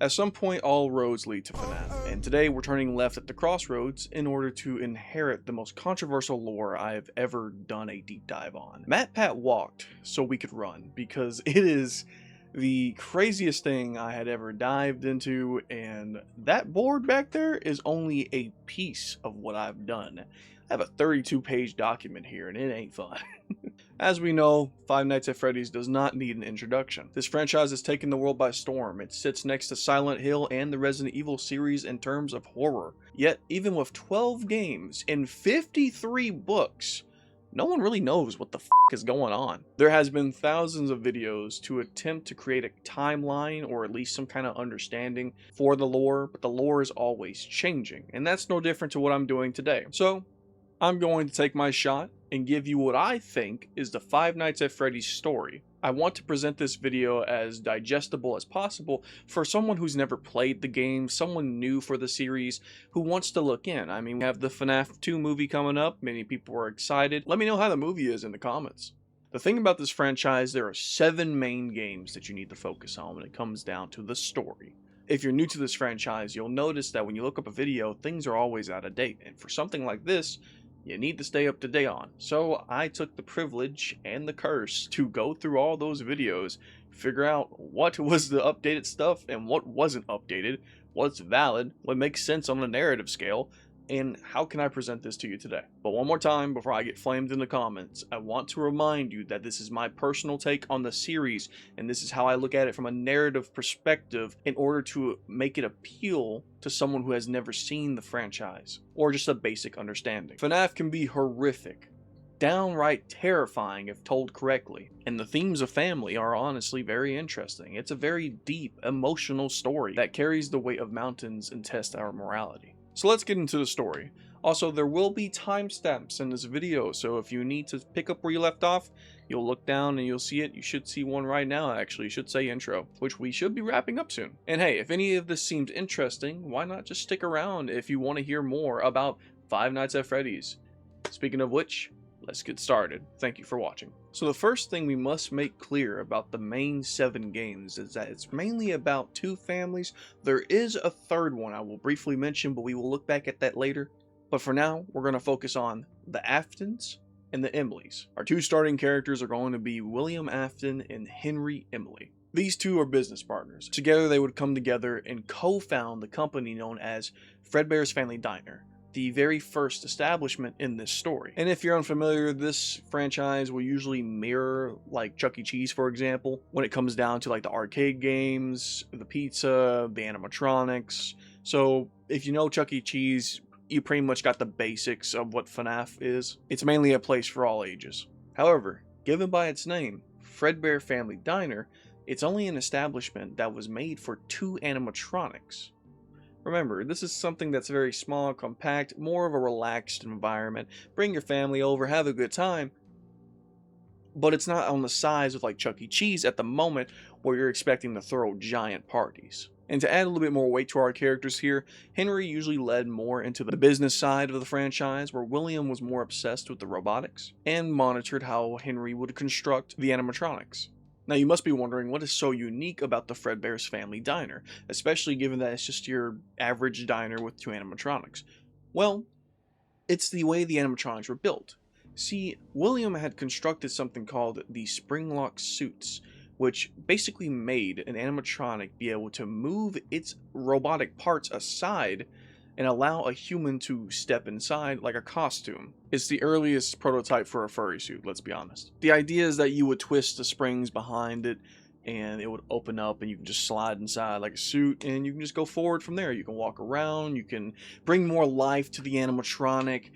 At some point, all roads lead to FNAF, and today we're turning left at the crossroads in order to inherit the most controversial lore I've ever done a deep dive on. MatPat walked so we could run, because it is the craziest thing I had ever dived into, and that board back there is only a piece of what I've done. I have a 32-page document here, and it ain't fun. As we know, Five Nights at Freddy's does not need an introduction. This franchise has taken the world by storm. It sits next to Silent Hill and the Resident Evil series in terms of horror. Yet, even with 12 games and 53 books, no one really knows what the f is going on. There has been thousands of videos to attempt to create a timeline or at least some kind of understanding for the lore, but the lore is always changing, and that's no different to what I'm doing today. So, I'm going to take my shot and give you what I think is the Five Nights at Freddy's story. I want to present this video as digestible as possible for someone who's never played the game, someone new for the series, who wants to look in. I mean, we have the FNAF 2 movie coming up, many people are excited. Let me know how the movie is in the comments. The thing about this franchise, there are 7 main games that you need to focus on when it comes down to the story. If you're new to this franchise, you'll notice that when you look up a video, things are always out of date, and for something like this, you need to stay up to date on. So I took the privilege and the curse to go through all those videos, figure out what was the updated stuff and what wasn't updated, what's valid, what makes sense on a narrative scale, and how can I present this to you today. But one more time before I get flamed in the comments, I want to remind you that this is my personal take on the series, and this is how I look at it from a narrative perspective in order to make it appeal to someone who has never seen the franchise, or just a basic understanding. FNAF can be horrific, downright terrifying if told correctly, and the themes of family are honestly very interesting. It's a very deep, emotional story that carries the weight of mountains and tests our morality. So let's get into the story. Also, there will be timestamps in this video, so if you need to pick up where you left off, you'll look down and you'll see it. You should see one right now, actually. It should say intro, which we should be wrapping up soon. And hey, if any of this seems interesting, why not just stick around if you want to hear more about Five Nights at Freddy's. Speaking of which, let's get started. Thank you for watching. So the first thing we must make clear about the main 7 games is that it's mainly about 2 families. There is a third one I will briefly mention, but we will look back at that later. But for now, we're going to focus on the Aftons and the Emilys. Our 2 starting characters are going to be William Afton and Henry Emily. These 2 are business partners. Together they would come together and co-found the company known as Fredbear's Family Diner, the very first establishment in this story. And if you're unfamiliar, this franchise will usually mirror like Chuck E. Cheese, for example, when it comes down to like the arcade games, the pizza, the animatronics. So if you know Chuck E. Cheese, you pretty much got the basics of what FNAF is. It's mainly a place for all ages. However, given by its name, Fredbear Family Diner, it's only an establishment that was made for 2 animatronics. Remember, this is something that's very small, compact, more of a relaxed environment. Bring your family over, have a good time. But it's not on the size of like Chuck E. Cheese at the moment where you're expecting to throw giant parties. And to add a little bit more weight to our characters here, Henry usually led more into the business side of the franchise, where William was more obsessed with the robotics and monitored how Henry would construct the animatronics. Now you must be wondering what is so unique about the Fredbear's Family Diner, especially given that it's just your average diner with 2 animatronics. Well, it's the way the animatronics were built. See, William had constructed something called the spring-lock suits, which basically made an animatronic be able to move its robotic parts aside and allow a human to step inside like a costume. It's the earliest prototype for a furry suit, let's be honest. The idea is that you would twist the springs behind it and it would open up and you can just slide inside like a suit and you can just go forward from there. You can walk around, you can bring more life to the animatronic,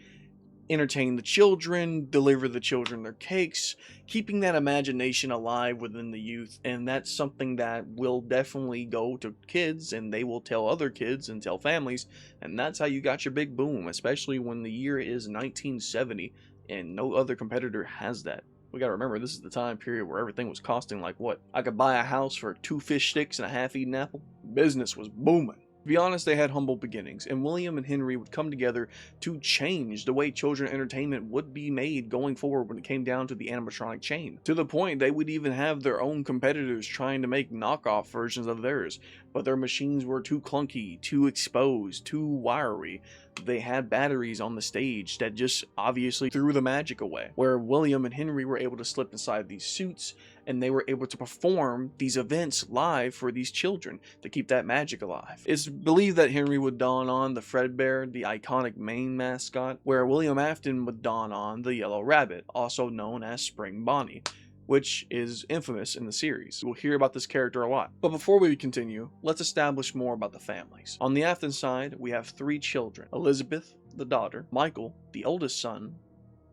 entertain the children, deliver the children their cakes, keeping that imagination alive within the youth. And that's something that will definitely go to kids, and they will tell other kids and tell families, and that's how you got your big boom, especially when the year is 1970 and no other competitor has that. We gotta remember, this is the time period where everything was costing like what? I could buy a house for 2 fish sticks and a half-eaten apple. Business was booming. To be honest, they had humble beginnings, and William and Henry would come together to change the way children entertainment would be made going forward when it came down to the animatronic chain. To the point they would even have their own competitors trying to make knockoff versions of theirs, but their machines were too clunky, too exposed, too wiry. They had batteries on the stage that just obviously threw the magic away, where William and Henry were able to slip inside these suits and they were able to perform these events live for these children to keep that magic alive. It's believed that Henry would don on the Fredbear, the iconic Maine mascot, where William Afton would don on the Yellow Rabbit, also known as Spring Bonnie, which is infamous in the series. We'll hear about this character a lot. But before we continue, let's establish more about the families. On the Afton side, we have 3 children: Elizabeth, the daughter; Michael, the oldest son;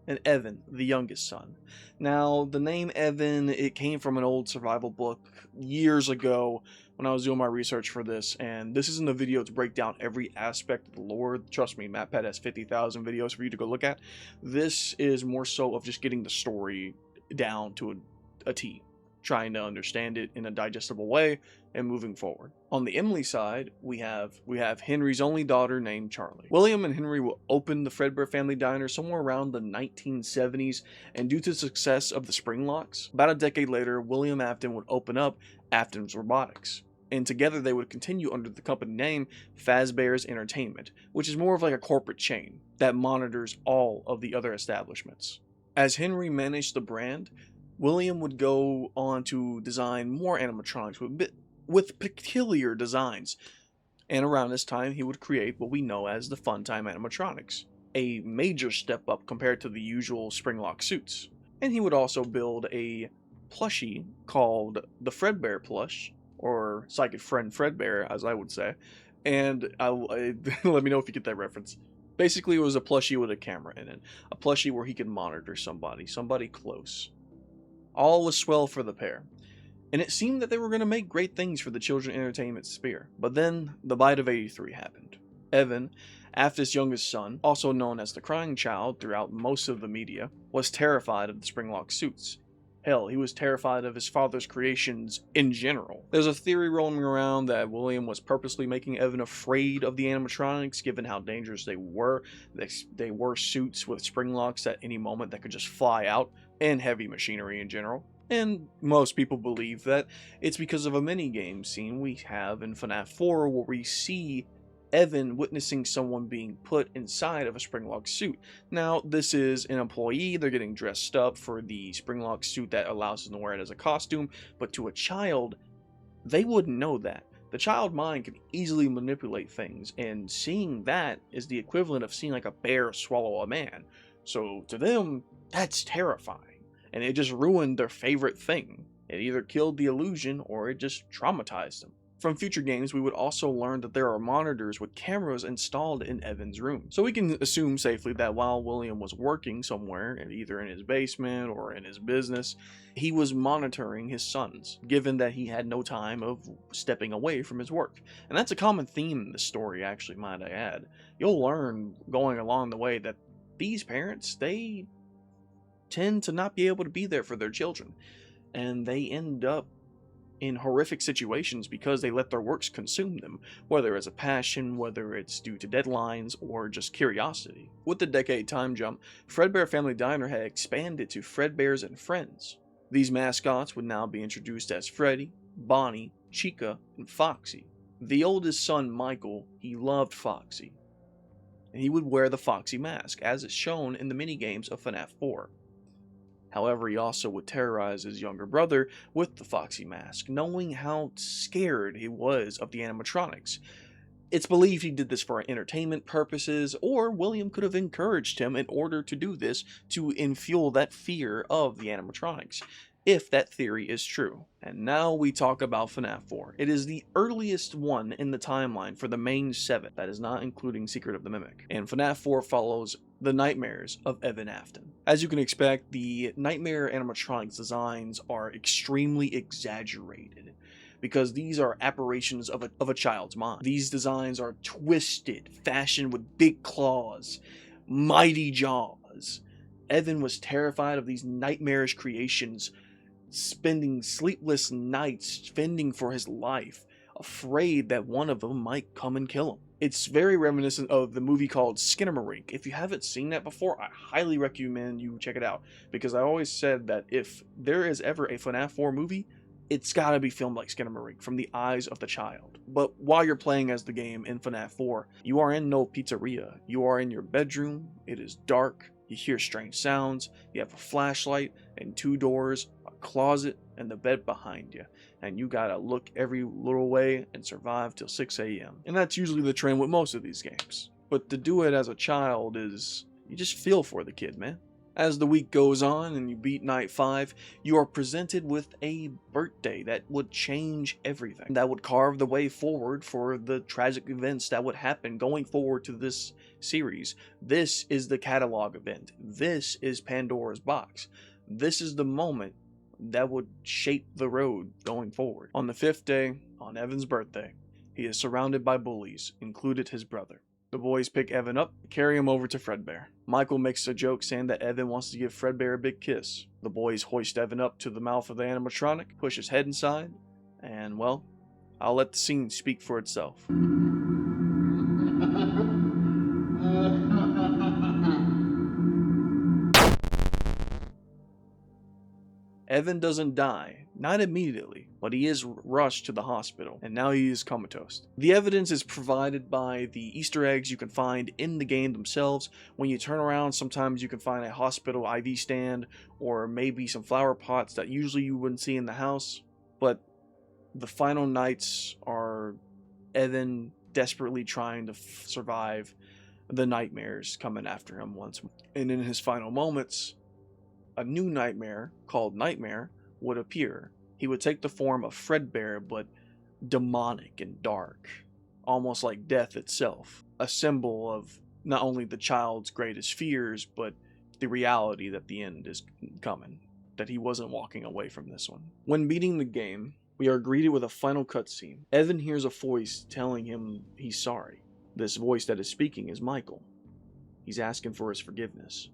and Evan, the youngest son. Now, the name Evan, it came from an old survival book years ago when I was doing my research for this, and this isn't a video to break down every aspect of the lore. Trust me, MatPat has 50,000 videos for you to go look at. This is more so of just getting the story down to a T, trying to understand it in a digestible way and moving forward. On the Emily side, we have Henry's only daughter named Charlie. William and Henry will open the Fredbear Family Diner somewhere around the 1970s, and due to the success of the spring locks, about a decade later, William Afton would open up Afton's Robotics. And together they would continue under the company name Fazbear's Entertainment, which is more of like a corporate chain that monitors all of the other establishments. As Henry managed the brand, William would go on to design more animatronics with peculiar designs, and around this time he would create what we know as the Funtime animatronics, a major step up compared to the usual Springlock suits. And he would also build a plushie called the Fredbear plush, or Psychic Friend Fredbear as I would say, and let me know if you get that reference. Basically, it was a plushie with a camera in it, a plushie where he could monitor somebody close. All was swell for the pair, and it seemed that they were going to make great things for the children entertainment sphere. But then, the bite of 83 happened. Evan, Afton's youngest son, also known as the crying child throughout most of the media, was terrified of the Springlock suits. Hell, he was terrified of his father's creations in general. There's a theory roaming around that William was purposely making Evan afraid of the animatronics, given how dangerous they were. They were suits with spring locks at any moment that could just fly out, and heavy machinery in general. And most people believe that it's because of a minigame scene we have in FNAF 4 where we see Evan witnessing someone being put inside of a Springlock suit. Now, this is an employee, they're getting dressed up for the Springlock suit that allows them to wear it as a costume, but to a child, they wouldn't know that. The child mind can easily manipulate things, and seeing that is the equivalent of seeing like a bear swallow a man. So to them, that's terrifying, and it just ruined their favorite thing. It either killed the illusion or it just traumatized them. From future games, we would also learn that there are monitors with cameras installed in Evan's room. So we can assume safely that while William was working somewhere, either in his basement or in his business, he was monitoring his sons, given that he had no time of stepping away from his work. And that's a common theme in the story, actually, might I add. You'll learn going along the way that these parents, they tend to not be able to be there for their children, and they end up in horrific situations because they let their works consume them, whether as a passion, whether it's due to deadlines, or just curiosity. With the decade time jump, Fredbear Family Diner had expanded to Fredbears and Friends. These mascots would now be introduced as Freddy, Bonnie, Chica, and Foxy. The oldest son, Michael, he loved Foxy, and he would wear the Foxy mask, as is shown in the minigames of FNAF 4. However, he also would terrorize his younger brother with the Foxy mask, knowing how scared he was of the animatronics. It's believed he did this for entertainment purposes, or William could have encouraged him in order to do this to infuel that fear of the animatronics, if that theory is true. And now we talk about FNAF 4. It is the earliest one in the timeline for the main 7, that is not including Secret of the Mimic. And FNAF 4 follows the nightmares of Evan Afton. As you can expect, the nightmare animatronics designs are extremely exaggerated, because these are apparitions of a child's mind. These designs are twisted, fashioned with big claws, mighty jaws. Evan was terrified of these nightmarish creations, spending sleepless nights fending for his life, afraid that one of them might come and kill him. It's very reminiscent of the movie called Skinamarink. If you haven't seen that before, I highly recommend you check it out, because I always said that if there is ever a FNAF 4 movie, it's gotta be filmed like Skinamarink, from the eyes of the child. But while you're playing as the game in FNAF 4, you are in no pizzeria. You are in your bedroom, it is dark, you hear strange sounds, you have a flashlight and 2 doors, a closet, and the bed behind you. And you gotta look every little way and survive till 6 a.m. And that's usually the trend with most of these games. But to do it as a child is, you just feel for the kid, man. As the week goes on and you beat night 5, you are presented with a birthday that would change everything. That would carve the way forward for the tragic events that would happen going forward to this series. This is the catalog event. This is Pandora's box. This is the moment that would shape the road going forward. On the 5th day, on Evan's birthday, he is surrounded by bullies, included his brother. The boys pick Evan up and carry him over to Fredbear. Michael makes a joke saying that Evan wants to give Fredbear a big kiss. The boys hoist Evan up to the mouth of the animatronic, push his head inside, and well, I'll let the scene speak for itself. Evan doesn't die, not immediately, but he is rushed to the hospital, and now he is comatose. The evidence is provided by the Easter eggs you can find in the game themselves. When you turn around, sometimes you can find a hospital IV stand, or maybe some flower pots that usually you wouldn't see in the house. But the final nights are Evan desperately trying to survive the nightmares coming after him once more. And in his final moments, a new nightmare called Nightmare would appear. He would take the form of Fredbear, but demonic and dark, almost like death itself, a symbol of not only the child's greatest fears, but the reality that the end is coming, that he wasn't walking away from this one. When beating the game, we are greeted with a final cutscene. Evan hears a voice telling him he's sorry. This voice that is speaking is Michael. He's asking for his forgiveness.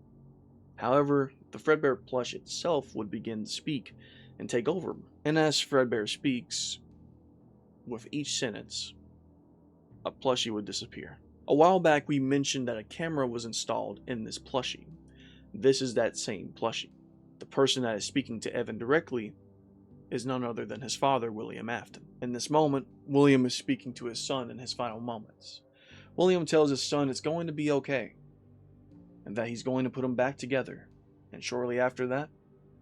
However, the Fredbear plush itself would begin to speak and take over him. And as Fredbear speaks, with each sentence, a plushie would disappear. A while back we mentioned that a camera was installed in this plushie. This is that same plushie. The person that is speaking to Evan directly is none other than his father, William Afton. In this moment, William is speaking to his son in his final moments. William tells his son it's going to be okay, and that he's going to put them back together. And shortly after that,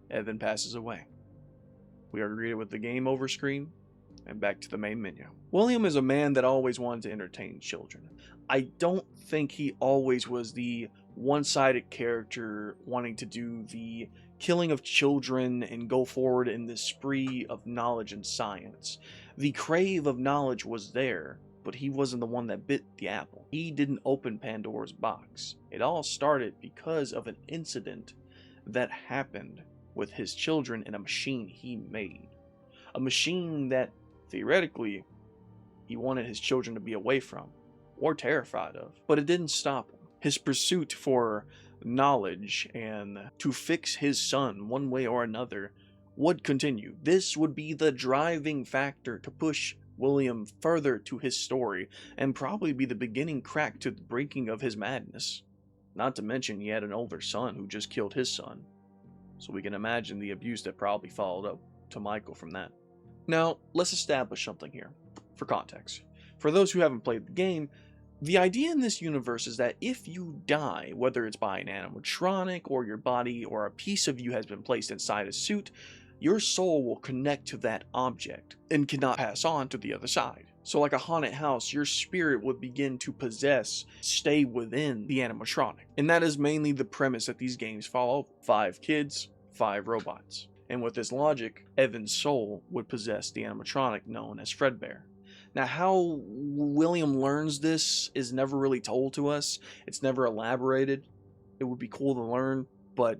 Evan passes away. We are greeted with the game over screen, and back to the main menu. William is a man that always wanted to entertain children. I don't think he always was the one-sided character wanting to do the killing of children and go forward in this spree of knowledge and science. The crave of knowledge was there, but he wasn't the one that bit the apple. He didn't open Pandora's box. It all started because of an incident that happened with his children in a machine he made. A machine that, theoretically, he wanted his children to be away from, or terrified of. But it didn't stop him. His pursuit for knowledge and to fix his son one way or another would continue. This would be the driving factor to push William further to his story, and probably be the beginning crack to the breaking of his madness. Not to mention he had an older son who just killed his son, so we can imagine the abuse that probably followed up to Michael from that. Now, let's establish something here, for context. For those who haven't played the game, the idea in this universe is that if you die, whether it's by an animatronic, or your body, or a piece of you has been placed inside a suit, your soul will connect to that object and cannot pass on to the other side. So like a haunted house, your spirit would begin to stay within the animatronic. And that is mainly the premise that these games follow. 5 kids, 5 robots. And with this logic, Evan's soul would possess the animatronic known as Fredbear. Now how William learns this is never really told to us. It's never elaborated. It would be cool to learn, but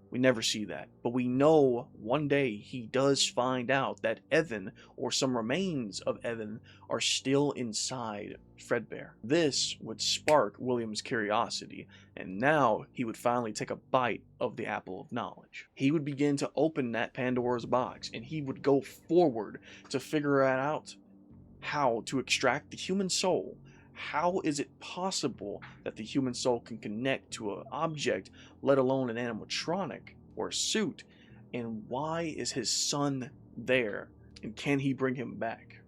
we never see that. But we know one day he does find out that Evan, or some remains of Evan, are still inside Fredbear. This would spark William's curiosity, and now he would finally take a bite of the apple of knowledge. He would begin to open that Pandora's box, and he would go forward to figure it out how to extract the human soul. How is it possible that the human soul can connect to an object, let alone an animatronic or a suit? And why is his son there? And can he bring him back?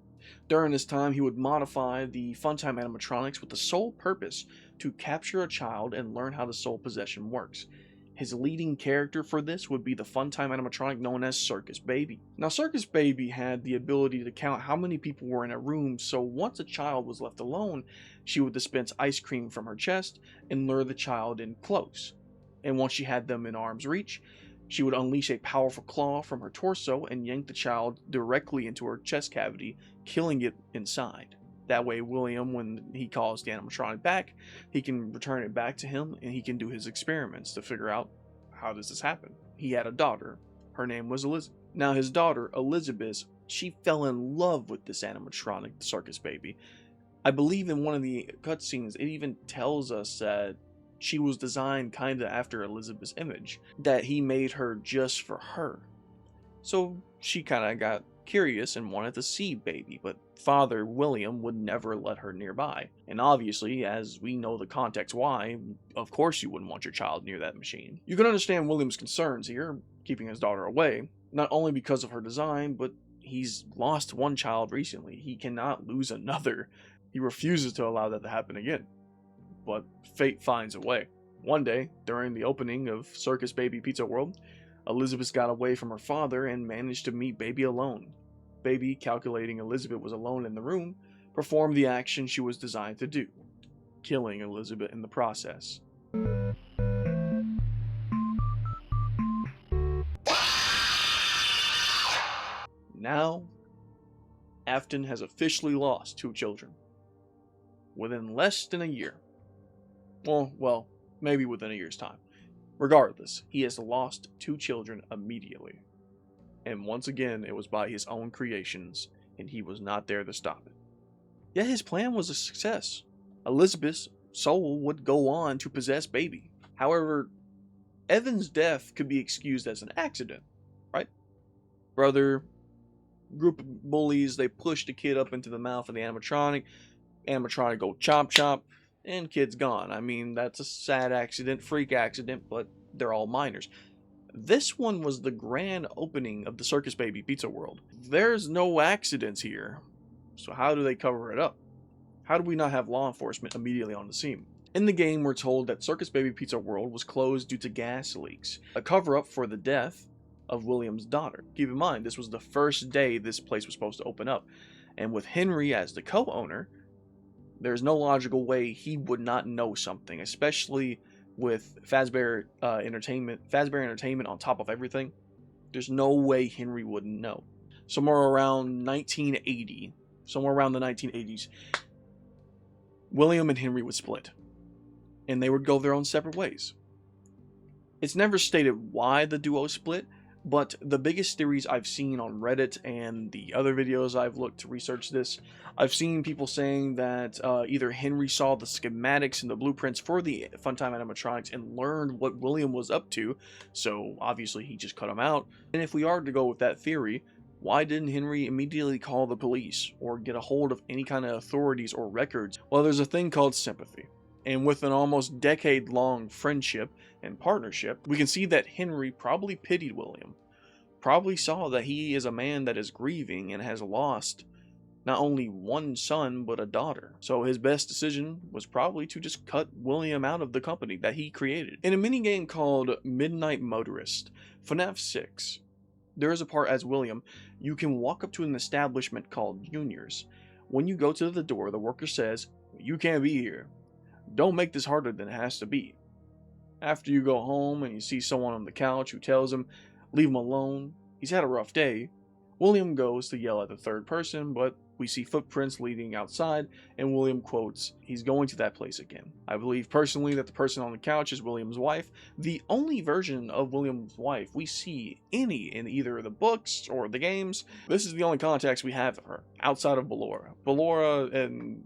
During this time, he would modify the Funtime animatronics with the sole purpose to capture a child and learn how the soul possession works. His leading character for this would be the Funtime animatronic known as Circus Baby. Now, Circus Baby had the ability to count how many people were in a room, so once a child was left alone, she would dispense ice cream from her chest and lure the child in close. And once she had them in arm's reach, she would unleash a powerful claw from her torso and yank the child directly into her chest cavity, killing it inside. That way, William, when he calls the animatronic back, he can return it back to him and he can do his experiments to figure out how does this happen. He had a daughter. Her name was Elizabeth. Now, his daughter, Elizabeth, she fell in love with this animatronic, the Circus Baby. I believe in one of the cutscenes, it even tells us that she was designed kind of after Elizabeth's image, that he made her just for her. So she kind of got curious and wanted to see Baby, but Father William would never let her nearby. And obviously, as we know the context why, of course you wouldn't want your child near that machine. You can understand William's concerns here, keeping his daughter away, not only because of her design, but he's lost one child recently. He cannot lose another. He refuses to allow that to happen again. But fate finds a way. One day, during the opening of Circus Baby Pizza World, Elizabeth got away from her father and managed to meet Baby alone. Baby, calculating Elizabeth was alone in the room, performed the action she was designed to do, killing Elizabeth in the process. Now, Afton has officially lost 2 children. Within less than a year. Well, maybe within a year's time. Regardless, he has lost 2 children immediately. And once again, it was by his own creations, and he was not there to stop it. Yet his plan was a success. Elizabeth's soul would go on to possess Baby. However, Evan's death could be excused as an accident, right? Brother, group of bullies, they push the kid up into the mouth of the animatronic. Animatronic go chomp chomp, and kid's gone. I mean, that's a sad accident, freak accident, but they're all minors. This one was the grand opening of the Circus Baby Pizza World. There's no accidents here, so how do they cover it up? How do we not have law enforcement immediately on the scene? In the game, we're told that Circus Baby Pizza World was closed due to gas leaks, a cover-up for the death of William's daughter. Keep in mind, this was the first day this place was supposed to open up, and with Henry as the co-owner, there's no logical way he would not know something, especially with Fazbear Entertainment on top of everything. There's no way Henry wouldn't know. Somewhere around 1980, somewhere around the 1980s, William and Henry would split, and they would go their own separate ways. It's never stated why the duo split, but the biggest theories I've seen on Reddit and the other videos I've looked to research this, I've seen people saying that either Henry saw the schematics and the blueprints for the Funtime animatronics and learned what William was up to, so obviously he just cut him out. And if we are to go with that theory, why didn't Henry immediately call the police or get a hold of any kind of authorities or records? Well, there's a thing called sympathy. And with an almost decade-long friendship and partnership, we can see that Henry probably pitied William. Probably saw that he is a man that is grieving and has lost not only one son, but a daughter. So his best decision was probably to just cut William out of the company that he created. In a minigame called Midnight Motorist, FNAF 6, there is a part as William, you can walk up to an establishment called Junior's. When you go to the door, the worker says, "You can't be here. Don't make this harder than it has to be." After you go home and you see someone on the couch who tells him, leave him alone, he's had a rough day, William goes to yell at the third person, but we see footprints leading outside, and William quotes, he's going to that place again. I believe personally that the person on the couch is William's wife, the only version of William's wife we see in either the books or the games. This is the only context we have of her, outside of Ballora. Ballora, and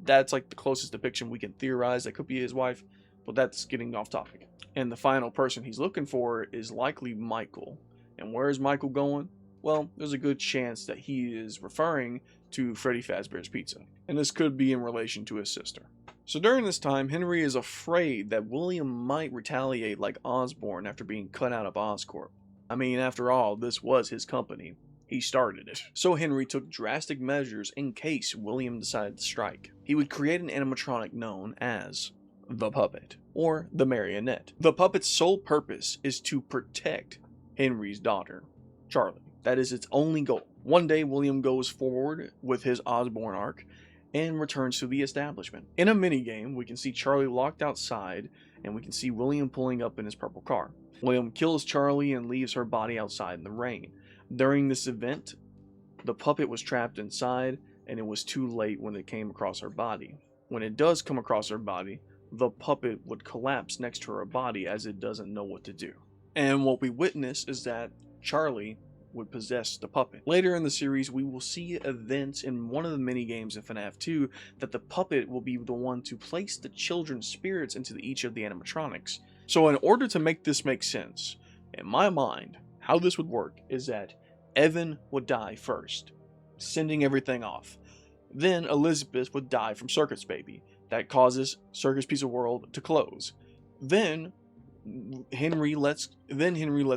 that's like the closest depiction we can theorize that could be his wife, but that's getting off topic. And the final person he's looking for is likely Michael. And where is Michael going? Well, there's a good chance that he is referring to Freddy Fazbear's Pizza, and this could be in relation to his sister. So during this time, Henry is afraid that William might retaliate like Osborn after being cut out of Oscorp. I mean, after all, this was his company. He started it. So Henry took drastic measures in case William decided to strike. He would create an animatronic known as the Puppet, or the Marionette. The Puppet's sole purpose is to protect Henry's daughter, Charlie. That is its only goal. One day, William goes forward with his Osborn arc and returns to the establishment. In a minigame, we can see Charlie locked outside, and we can see William pulling up in his purple car. William kills Charlie and leaves her body outside in the rain. During this event, the puppet was trapped inside, and it was too late when it came across her body. When it does come across her body, the puppet would collapse next to her body as it doesn't know what to do. And what we witness is that Charlie would possess the puppet. Later in the series, we will see events in one of the mini-games in FNAF 2 that the puppet will be the one to place the children's spirits into each of the animatronics. So in order to make this make sense, in my mind, how this would work is that Evan would die first, sending everything off. Then Elizabeth would die from Circus Baby. That causes Circus Pizza World to close. Then Henry lets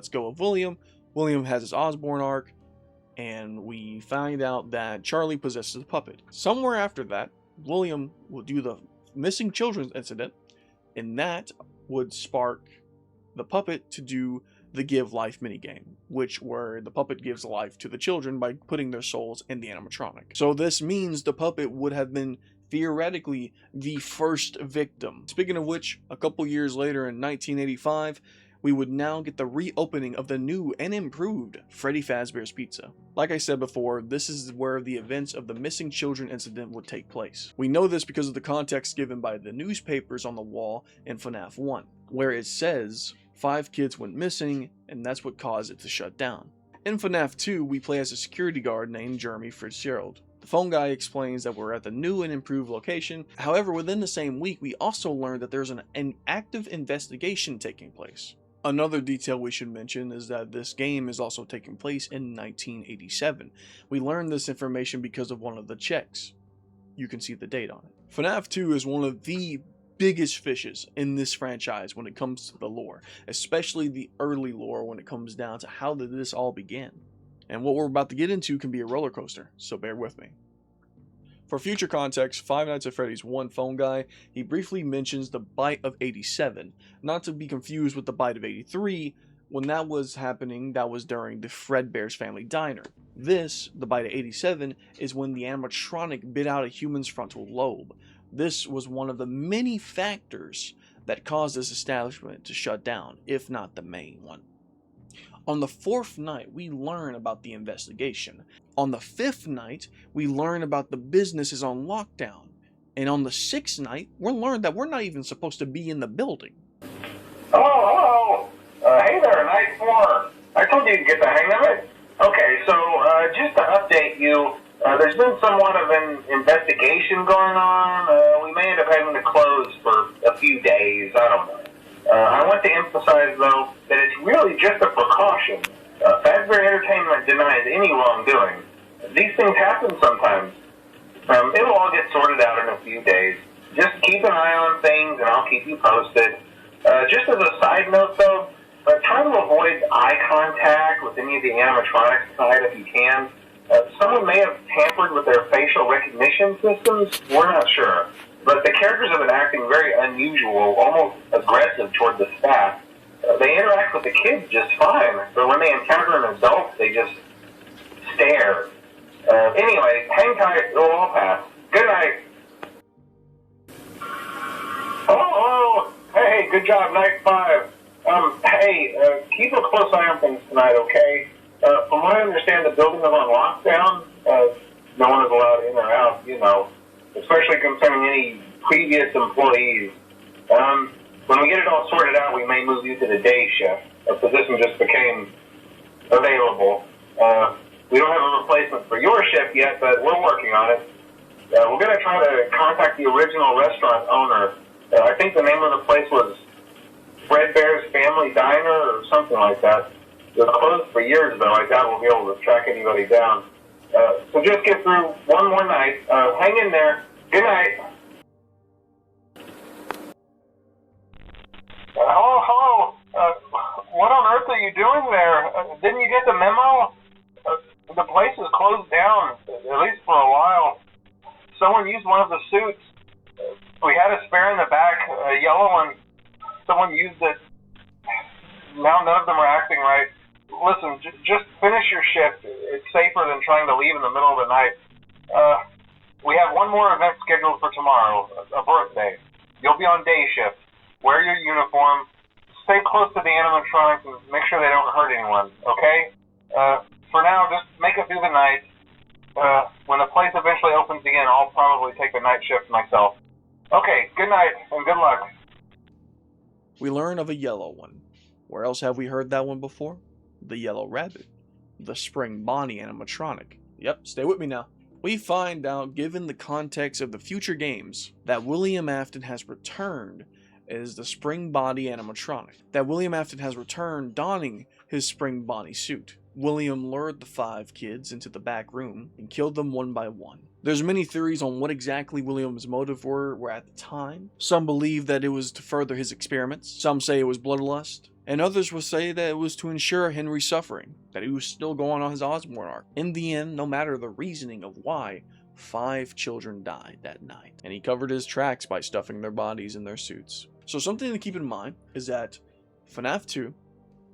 go of William. William has his Osborn arc, and we find out that Charlie possesses the puppet. Somewhere after that, William will do the missing children incident, and that would spark the puppet to do the Give Life minigame, where the puppet gives life to the children by putting their souls in the animatronic. So this means the puppet would have been theoretically the first victim. Speaking of which, a couple years later in 1985, we would now get the reopening of the new and improved Freddy Fazbear's Pizza. Like I said before, this is where the events of the missing children incident would take place. We know this because of the context given by the newspapers on the wall in FNAF 1, where it says 5 kids went missing, and that's what caused it to shut down. In FNAF 2, we play as a security guard named Jeremy Fitzgerald. The phone guy explains that we're at the new and improved location. However, within the same week, we also learn that there's an active investigation taking place. Another detail we should mention is that this game is also taking place in 1987. We learned this information because of one of the checks. You can see the date on it. FNAF 2 is one of the biggest fishes in this franchise when it comes to the lore, especially the early lore when it comes down to how did this all begin. And what we're about to get into can be a roller coaster, so bear with me. For future context, Five Nights at Freddy's one phone guy, he briefly mentions the bite of 87, not to be confused with the bite of 83. When that was happening, that was during the Fredbear's Family Diner. This, the bite of 87, is when the animatronic bit out a human's frontal lobe. This was one of the many factors that caused this establishment to shut down, if not the main one. On the 4th night, we learn about the investigation. On the 5th night, we learn about the business is on lockdown. And on the 6th night, we learn that we're not even supposed to be in the building. Hello. Hey there, night 4. I told you to get the hang of it. Okay, so just to update you, there's been somewhat of an investigation going on. We may end up having to close for a few days. I don't know. I want to emphasize, though, that it's really just a precaution. Fazbear Entertainment denies any wrongdoing. These things happen sometimes. It'll all get sorted out in a few days. Just keep an eye on things, and I'll keep you posted. Just as a side note, though, try to avoid eye contact with any of the animatronics side if you can. Someone may have tampered with their facial recognition systems. We're not sure. But the characters have been acting very unusual, almost aggressive toward the staff. They interact with the kids just fine, but when they encounter an adult, they just stare. Anyway, hang tight, it'll all pass. Good night. Hello. Hey, good job, night 5. Hey, keep a close eye on things tonight, okay? From what I understand, the building is on lockdown. No one is allowed in or out, you know, especially concerning any previous employees. When we get it all sorted out, we may move you to the day shift. A position just became available. We don't have a replacement for your shift yet, but we're working on it. We're going to try to contact the original restaurant owner. I think the name of the place was Fredbear's Family Diner or something like that. It was closed for years, though. I doubt we'll be able to track anybody down. So just get through one more night. Hang in there. Good night. Hello. What on earth are you doing there? Didn't you get the memo? The place is closed down, at least for a while. Someone used one of the suits. We had a spare in the back, a yellow one. Someone used it. Now none of them are acting right. Listen, just finish your shift. It's safer than trying to leave in the middle of the night. We have one more event scheduled for tomorrow, a birthday. You'll be on day shift. Wear your uniform. Stay close to the animatronics and make sure they don't hurt anyone, okay? For now, just make it through the night. When the place eventually opens again, I'll probably take the night shift myself. Okay, good night and good luck. We learn of a yellow one. Where else have we heard that one before? The Yellow Rabbit. The Spring Bonnie animatronic. Yep, stay with me now. We find out, given the context of the future games, that William Afton has returned as the Spring Bonnie animatronic. That William Afton has returned donning his Spring Bonnie suit. William lured the 5 kids into the back room and killed them one by one. There's many theories on what exactly William's motive were at the time. Some believe that it was to further his experiments. Some say it was bloodlust. And others will say that it was to ensure Henry's suffering, that he was still going on his Osborn arc. In the end, no matter the reasoning of why, 5 children died that night. And he covered his tracks by stuffing their bodies in their suits. So something to keep in mind is that FNAF 2,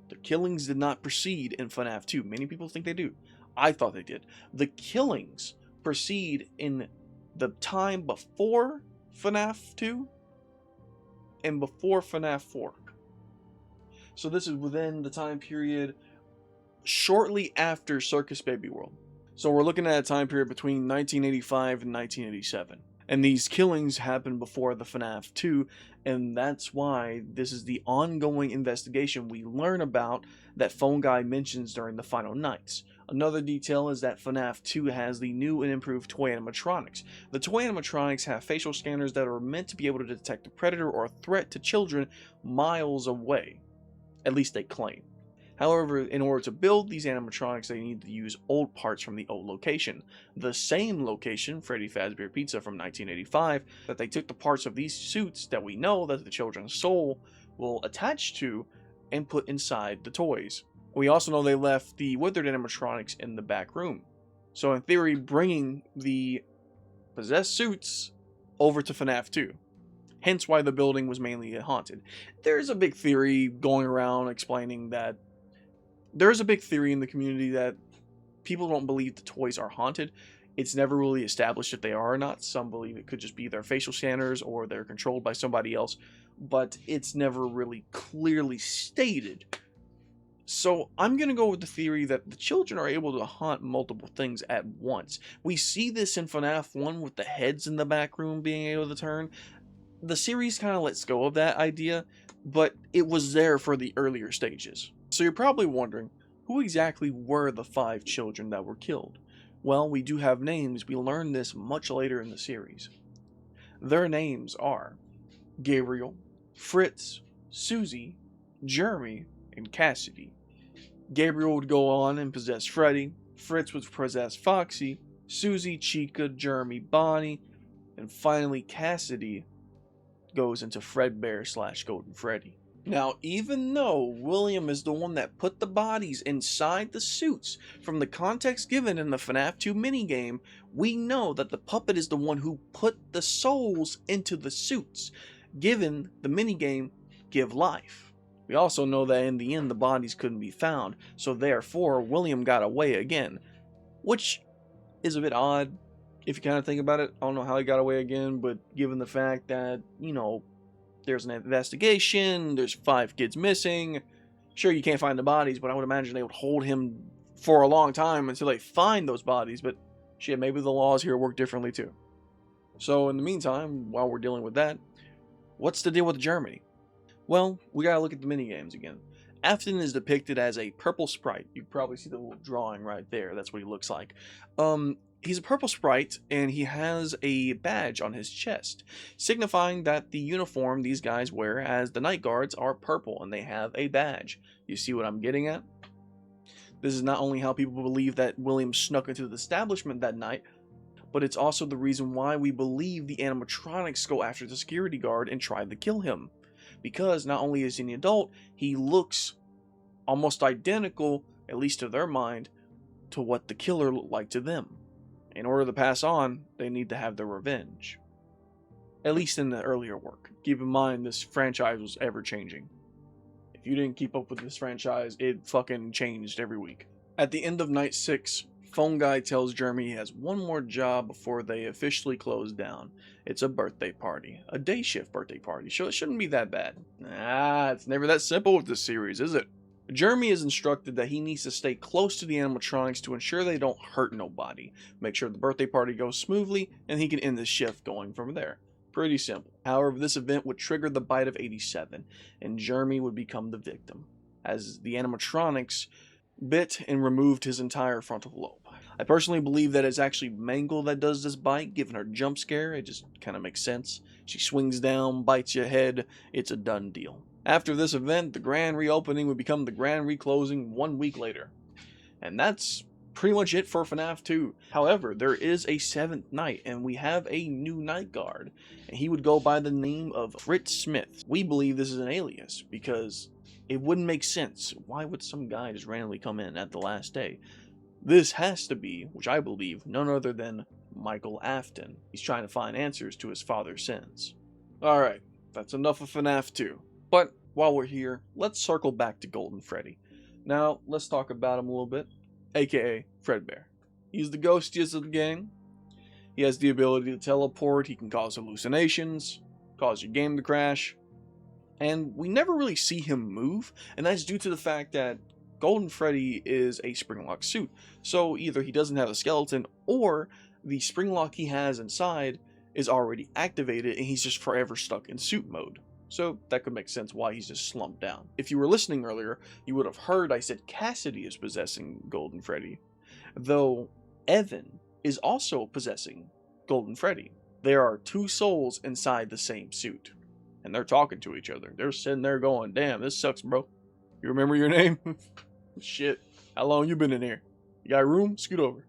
the killings did not proceed in FNAF 2. Many people think they do. I thought they did. The killings proceed in the time before FNAF 2 and before FNAF 4. So this is within the time period shortly after Circus Baby World. So we're looking at a time period between 1985 and 1987. And these killings happened before the FNAF 2, and that's why this is the ongoing investigation we learn about that Phone Guy mentions during the final nights. Another detail is that FNAF 2 has the new and improved toy animatronics. The toy animatronics have facial scanners that are meant to be able to detect a predator or a threat to children miles away. At least they claim. However, in order to build these animatronics, they need to use old parts from the old location. The same location, Freddy Fazbear Pizza from 1985, that they took the parts of these suits that we know that the children's soul will attach to and put inside the toys. We also know they left the withered animatronics in the back room. So in theory, bringing the possessed suits over to FNAF 2. Hence why the building was mainly haunted. There's a big theory going around explaining that there's a big theory in the community that people don't believe the toys are haunted. It's never really established if they are or not. Some believe it could just be their facial scanners or they're controlled by somebody else, but it's never really clearly stated. So I'm going to go with the theory that the children are able to haunt multiple things at once. We see this in FNAF 1 with the heads in the back room being able to turn. The series kind of lets go of that idea, but it was there for the earlier stages. So you're probably wondering, who exactly were the 5 children that were killed? Well, we do have names. We learn this much later in the series. Their names are Gabriel, Fritz, Susie, Jeremy, and Cassidy. Gabriel would go on and possess Freddy, Fritz would possess Foxy, Susie, Chica, Jeremy, Bonnie, and finally Cassidy goes into Fredbear / Golden Freddy. Now, even though William is the one that put the bodies inside the suits, from the context given in the FNAF 2 minigame, we know that the puppet is the one who put the souls into the suits, given the minigame Give Life. We also know that in the end the bodies couldn't be found, so therefore William got away again, which is a bit odd if you kind of think about it. I don't know how he got away again, but given the fact that, you know, there's an investigation, there's 5 kids missing. Sure, you can't find the bodies, but I would imagine they would hold him for a long time until they find those bodies. But shit, maybe the laws here work differently too. So in the meantime, while we're dealing with that, what's the deal with Germany? Well, we gotta look at the minigames again. Afton is depicted as a purple sprite. You can probably see the little drawing right there. That's what he looks like. He's a purple sprite, and he has a badge on his chest, signifying that the uniform these guys wear as the night guards are purple, and they have a badge. You see what I'm getting at? This is not only how people believe that William snuck into the establishment that night, but it's also the reason why we believe the animatronics go after the security guard and try to kill him. Because not only is he an adult, he looks almost identical, at least to their mind, to what the killer looked like to them. In order to pass on, they need to have their revenge. At least in the earlier work. Keep in mind, this franchise was ever changing. If you didn't keep up with this franchise, it fucking changed every week. At the end of night 6, Phone Guy tells Jeremy he has one more job before they officially close down. It's a birthday party. A day shift birthday party. So it shouldn't be that bad. It's never that simple with this series, is it? Jeremy is instructed that he needs to stay close to the animatronics to ensure they don't hurt nobody, make sure the birthday party goes smoothly, and he can end the shift going from there. Pretty simple. However, this event would trigger the bite of 87, and Jeremy would become the victim, as the animatronics bit and removed his entire frontal lobe. I personally believe that it's actually Mangle that does this bite, given her jump scare. It just kind of makes sense. She swings down, bites your head, it's a done deal. After this event, the grand reopening would become the grand reclosing 1 week later. And that's pretty much it for FNAF 2. However, there is a 7th night, and we have a new night guard. And he would go by the name of Fritz Smith. We believe this is an alias, because it wouldn't make sense. Why would some guy just randomly come in at the last day? This has to be, which I believe, none other than Michael Afton. He's trying to find answers to his father's sins. Alright, that's enough of FNAF 2. But while we're here, let's circle back to Golden Freddy. Now, let's talk about him a little bit, aka Fredbear. He's the ghostiest of the gang. He has the ability to teleport, he can cause hallucinations, cause your game to crash, and we never really see him move, and that's due to the fact that Golden Freddy is a spring-lock suit, so either he doesn't have a skeleton, or the spring lock he has inside is already activated and he's just forever stuck in suit mode. So that could make sense why he's just slumped down. If you were listening earlier, you would have heard I said Cassidy is possessing Golden Freddy, though Evan is also possessing Golden Freddy. There are two souls inside the same suit, and they're talking to each other. They're sitting there going, damn, this sucks, bro. You remember your name? Shit, how long you been in here? You got room? Scoot over.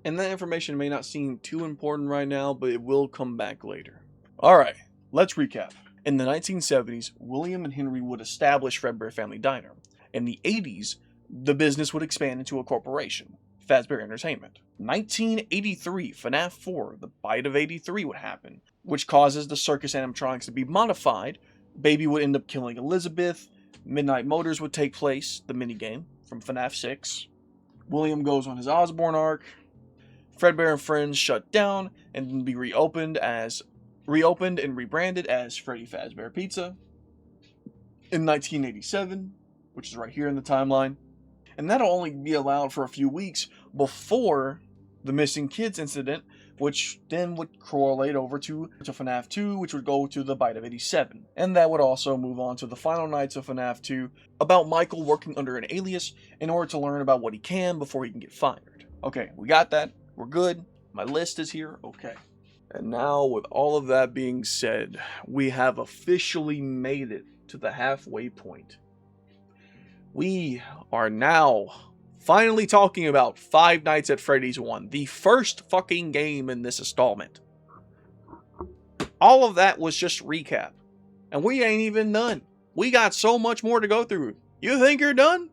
And that information may not seem too important right now, but it will come back later. Alright, let's recap. In the 1970s, William and Henry would establish Fredbear Family Diner. In the 80s, the business would expand into a corporation, Fazbear Entertainment. 1983, FNAF 4, the Bite of 83 would happen, which causes the circus animatronics to be modified. Baby would end up killing Elizabeth. Midnight Motors would take place, the minigame, from FNAF 6. William goes on his Osborne arc. Fredbear and Friends shut down and then be reopened and rebranded as Freddy Fazbear Pizza in 1987, which is right here in the timeline. And that'll only be allowed for a few weeks before the missing kids incident, which then would correlate over to FNAF 2, which would go to the Bite of 87. And that would also move on to the final nights of FNAF 2, about Michael working under an alias in order to learn about what he can before he can get fired. Okay, we got that. We're good. My list is here. Okay. And now, with all of that being said, we have officially made it to the halfway point. We are now finally talking about Five Nights at Freddy's 1, the first fucking game in this installment. All of that was just recap, and we ain't even done. We got so much more to go through. You think you're done?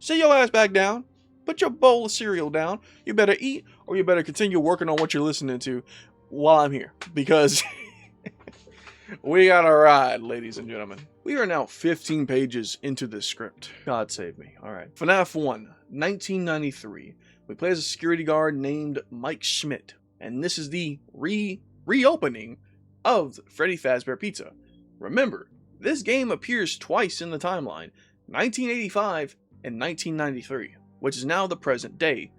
Sit your ass back down. Put your bowl of cereal down. You better eat, or you better continue working on what you're listening to while I'm here, because we got a ride, ladies and gentlemen. We are now 15 pages into this script. God save me. Alright. FNAF 1, 1993. We play as a security guard named Mike Schmidt, and this is the reopening of Freddy Fazbear Pizza. Remember, this game appears twice in the timeline, 1985 and 1993, which is now the present day,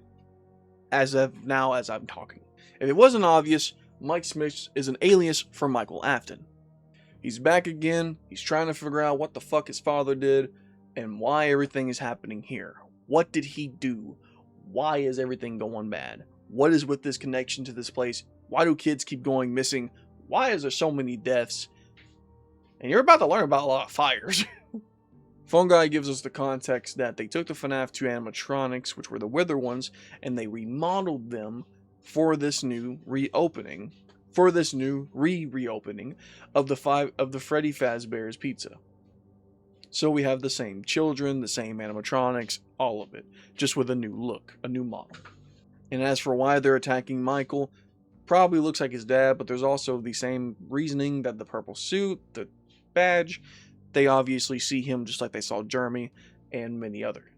as of now as I'm talking. If it wasn't obvious, Mike Smith is an alias for Michael Afton. He's back again, he's trying to figure out what the fuck his father did, and why everything is happening here. What did he do? Why is everything going bad? What is with this connection to this place? Why do kids keep going missing? Why is there so many deaths? And you're about to learn about a lot of fires. Phone Guy gives us the context that they took the FNAF 2 animatronics, which were the Wither ones, and they remodeled them for this new reopening, reopening of the Freddy Fazbear's Pizza. So we have the same children, the same animatronics, all of it, just with a new look, a new model. And as for why they're attacking Michael, probably looks like his dad, but there's also the same reasoning that the purple suit, the badge, they obviously see him just like they saw Jeremy and many others.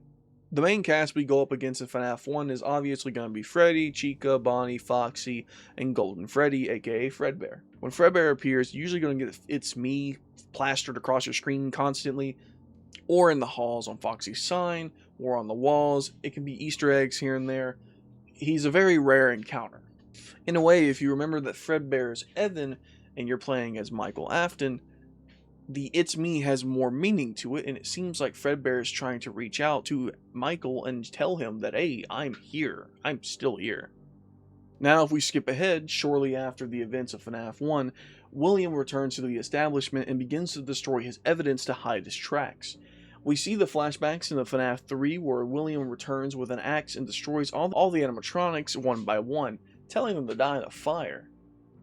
The main cast we go up against in FNAF 1 is obviously going to be Freddy, Chica, Bonnie, Foxy, and Golden Freddy, aka Fredbear. When Fredbear appears, you're usually going to get "It's me" plastered across your screen constantly, or in the halls on Foxy's sign, or on the walls. It can be Easter eggs here and there. He's a very rare encounter. In a way, if you remember that Fredbear is Evan, and you're playing as Michael Afton, the "It's me" has more meaning to it, and it seems like Fredbear is trying to reach out to Michael and tell him that, hey, I'm here. I'm still here. Now, if we skip ahead, shortly after the events of FNAF 1, William returns to the establishment and begins to destroy his evidence to hide his tracks. We see the flashbacks in the FNAF 3 where William returns with an axe and destroys all the animatronics one by one, telling them to die in a fire.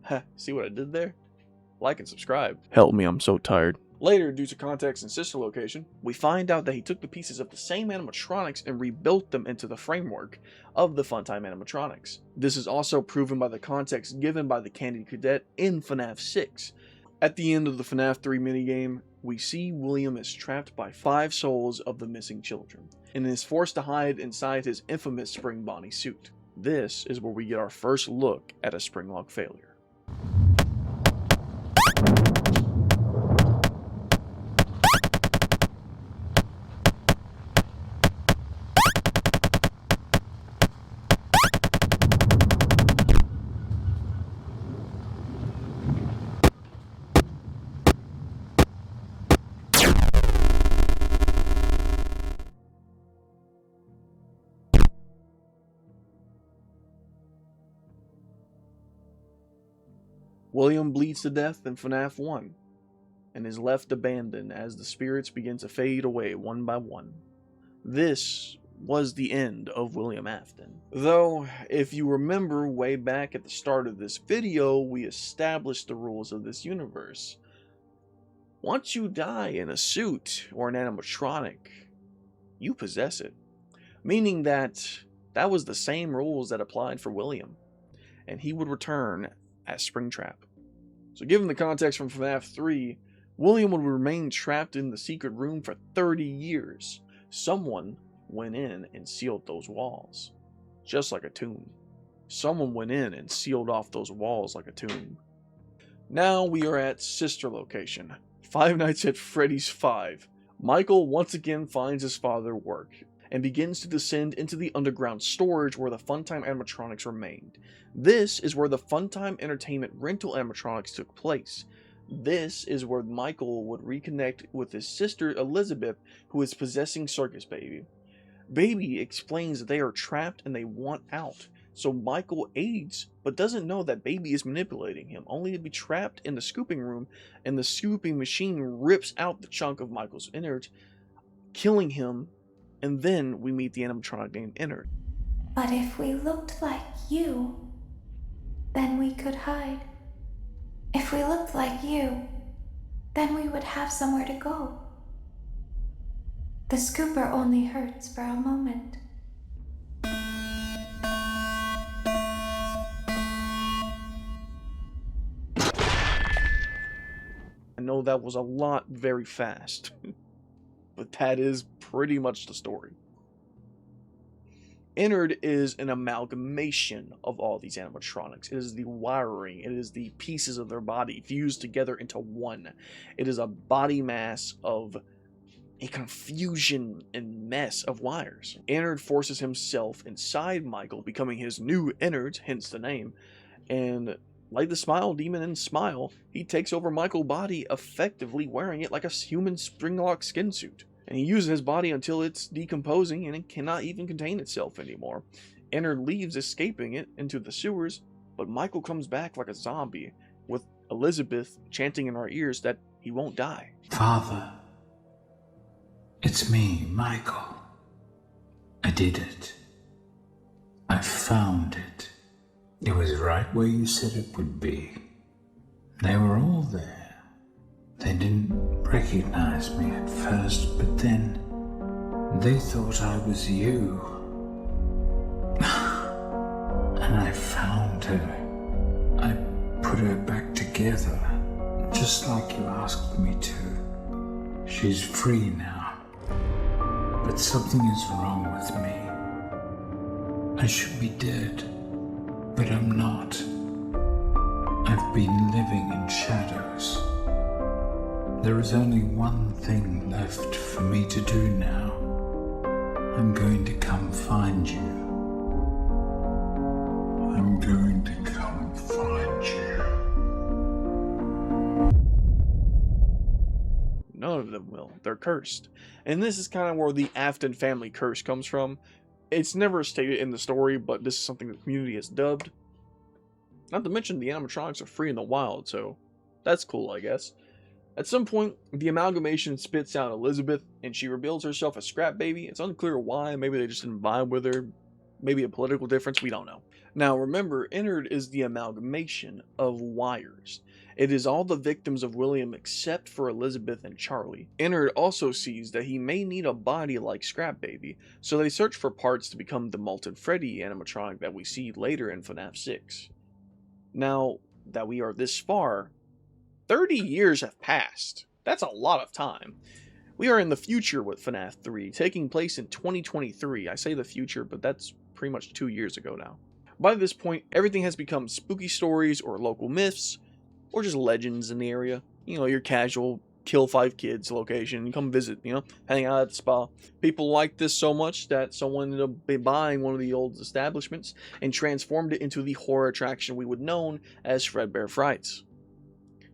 Heh, see what I did there? Like and subscribe. Help me, I'm so tired. Later, due to context and sister location, we find out that he took the pieces of the same animatronics and rebuilt them into the framework of the Funtime animatronics. This is also proven by the context given by the Candy Cadet in FNAF 6. At the end of the FNAF 3 minigame, we see William is trapped by 5 souls of the missing children, and is forced to hide inside his infamous Spring Bonnie suit. This is where we get our first look at a Springlock failure. William bleeds to death in FNAF 1, and is left abandoned as the spirits begin to fade away one by one. This was the end of William Afton. Though, if you remember way back at the start of this video, we established the rules of this universe. Once you die in a suit or an animatronic, you possess it. Meaning that was the same rules that applied for William, and he would return as Springtrap. So given the context from FNAF 3, William would remain trapped in the secret room for 30 years. Someone went in and sealed those walls, just like a tomb. Someone went in and sealed off those walls like a tomb. Now we are at sister location, Five Nights at Freddy's 5. Michael once again finds his father work, and begins to descend into the underground storage where the Funtime animatronics remained. This is where the Funtime Entertainment rental animatronics took place. This is where Michael would reconnect with his sister Elizabeth, who is possessing Circus Baby. Baby explains that they are trapped and they want out, so Michael aids, but doesn't know that Baby is manipulating him, only to be trapped in the scooping room, and the scooping machine rips out the chunk of Michael's innards, killing him. And then we meet the animatronic named Innard. But if we looked like you, then we could hide. If we looked like you, then we would have somewhere to go. The scooper only hurts for a moment. I know that was a lot very fast, but that is pretty much the story. Innard is an amalgamation of all these animatronics. It is the wiring, it is the pieces of their body fused together into one. It is a body mass of a confusion and mess of wires. Innard forces himself inside Michael, becoming his new Innards, hence the name, and like the Smile Demon in Smile, he takes over Michael's body, effectively wearing it like a human Springlock skin suit. And he uses his body until it's decomposing and it cannot even contain itself anymore. Innard leaves, escaping it into the sewers, but Michael comes back like a zombie, with Elizabeth chanting in our ears that he won't die. Father, It's me, Michael. I did it. I found it. It was right where you said it would be. They were all there. They didn't recognize me at first, but then they thought I was you. And I found her. I put her back together, just like you asked me to. She's free now. But something is wrong with me. I should be dead, but I'm not. I've been living in shadows. There is only one thing left for me to do now. I'm going to come find you. I'm going to come find you. None of them will. They're cursed. And this is kind of where the Afton family curse comes from. It's never stated in the story, but this is something the community has dubbed. Not to mention the animatronics are free in the wild, so that's cool, I guess. At some point, the amalgamation spits out Elizabeth, and she reveals herself as Scrap Baby. It's unclear why. Maybe they just didn't vibe with her. Maybe a political difference. We don't know. Now, remember, Innard is the amalgamation of wires. It is all the victims of William except for Elizabeth and Charlie. Innard also sees that he may need a body like Scrap Baby, so they search for parts to become the Molten Freddy animatronic that we see later in FNAF 6. Now that we are this far, 30 years have passed. That's a lot of time. We are in the future with FNAF 3, taking place in 2023. I say the future, but that's pretty much 2 years ago now. By this point, everything has become spooky stories or local myths, or just legends in the area. You know, your casual kill 5 kids location, come visit, hang out at the spa. People liked this so much that someone ended up buying one of the old establishments and transformed it into the horror attraction we would know as Fredbear Frights,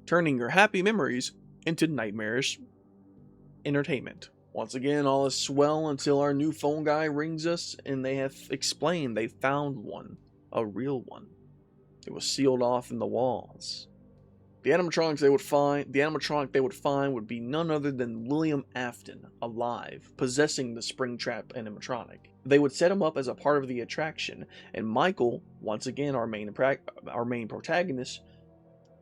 turning your happy memories into nightmarish entertainment. Once again, all is swell until our new phone guy rings us and they have explained they found one, a real one. It was sealed off in the walls. The animatronic they would find would be none other than William Afton, alive, possessing the Springtrap animatronic. They would set him up as a part of the attraction, and Michael, once again our main protagonist,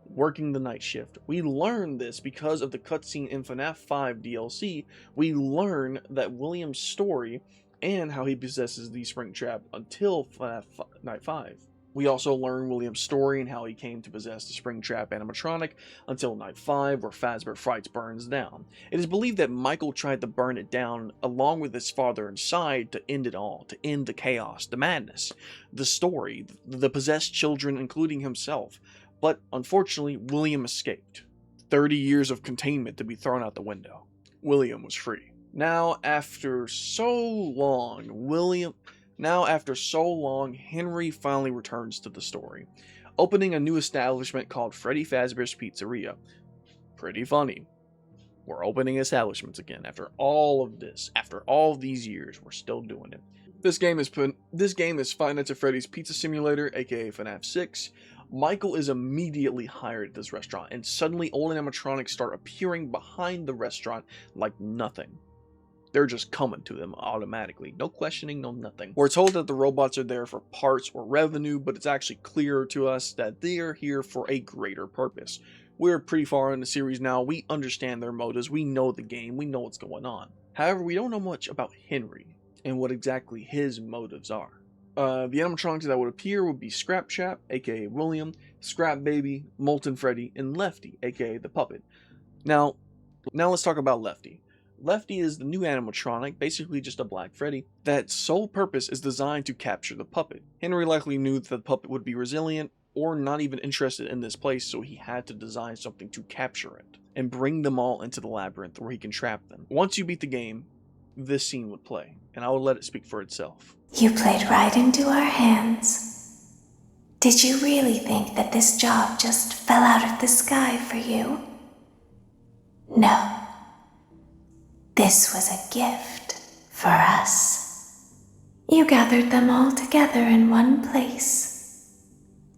working the night shift. We learn this because of the cutscene in FNAF 5 DLC. We learn that William's story and how he possesses the Springtrap until FNAF Night 5. We also learn William's story and how he came to possess the Springtrap animatronic until Night 5, where Fazbear Frights burns down. It is believed that Michael tried to burn it down along with his father inside to end it all, to end the chaos, the madness, the story, the possessed children, including himself. But unfortunately, William escaped. 30 years of containment to be thrown out the window. William was free. Now, after so long, Henry finally returns to the story, opening a new establishment called Freddy Fazbear's Pizzeria. Pretty funny. We're opening establishments again after all of this. After all these years, we're still doing it. This game is Five Nights at Freddy's Pizza Simulator, aka FNAF 6. Michael is immediately hired at this restaurant, and suddenly old animatronics start appearing behind the restaurant like nothing. They're just coming to them automatically. No questioning, no nothing. We're told that the robots are there for parts or revenue, but it's actually clear to us that they are here for a greater purpose. We're pretty far in the series now. We understand their motives. We know the game. We know what's going on. However, we don't know much about Henry and what exactly his motives are. The animatronics that would appear would be Scrap Chap, aka William, Scrap Baby, Molten Freddy, and Lefty, aka the puppet. Now let's talk about Lefty. Lefty is the new animatronic, basically just a Black Freddy, that sole purpose is designed to capture the puppet. Henry likely knew that the puppet would be resilient or not even interested in this place, so he had to design something to capture it and bring them all into the labyrinth where he can trap them. Once you beat the game, this scene would play, and I will let it speak for itself. You played right into our hands. Did you really think that this job just fell out of the sky for you? No. This was a gift for us. You gathered them all together in one place,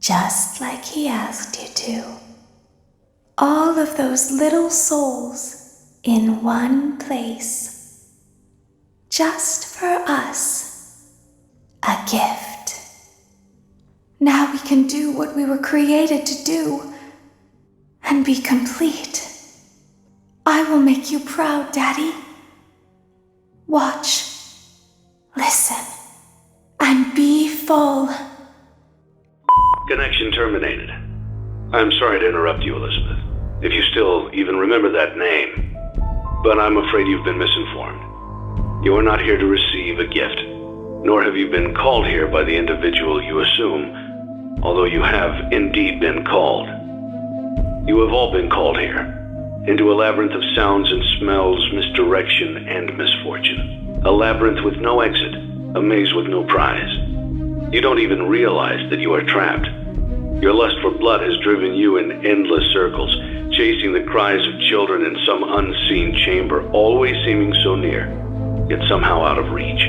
just like he asked you to. All of those little souls in one place. just for us. A gift. Now we can do what we were created to do and be complete. I will make you proud, Daddy. Watch, listen, and be full. Connection terminated. I'm sorry to interrupt you, Elizabeth, if you still even remember that name, but I'm afraid you've been misinformed. You are not here to receive a gift, nor have you been called here by the individual you assume, although you have indeed been called. You have all been called here, into a labyrinth of sounds and smells, misdirection, and misfortune. A labyrinth with no exit, a maze with no prize. You don't even realize that you are trapped. Your lust for blood has driven you in endless circles, chasing the cries of children in some unseen chamber, always seeming so near, yet somehow out of reach.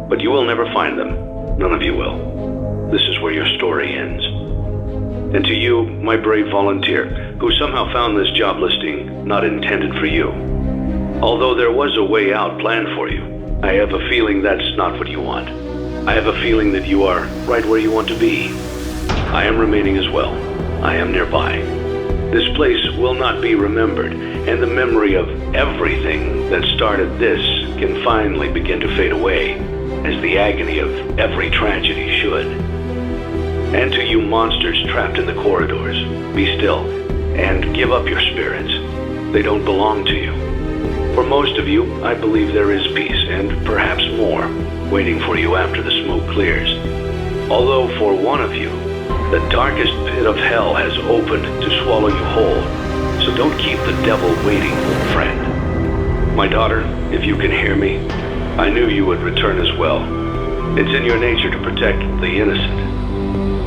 But you will never find them. None of you will. This is where your story ends. And to you, my brave volunteer, who somehow found this job listing not intended for you. Although there was a way out planned for you, I have a feeling that's not what you want. I have a feeling that you are right where you want to be. I am remaining as well. I am nearby. This place will not be remembered, and the memory of everything that started this can finally begin to fade away, as the agony of every tragedy should. And to you monsters trapped in the corridors, be still, and give up your spirits. They don't belong to you. For most of you, I believe there is peace, and perhaps more, waiting for you after the smoke clears. Although for one of you, the darkest pit of hell has opened to swallow you whole. So don't keep the devil waiting, friend. My daughter, if you can hear me, I knew you would return as well. It's in your nature to protect the innocent.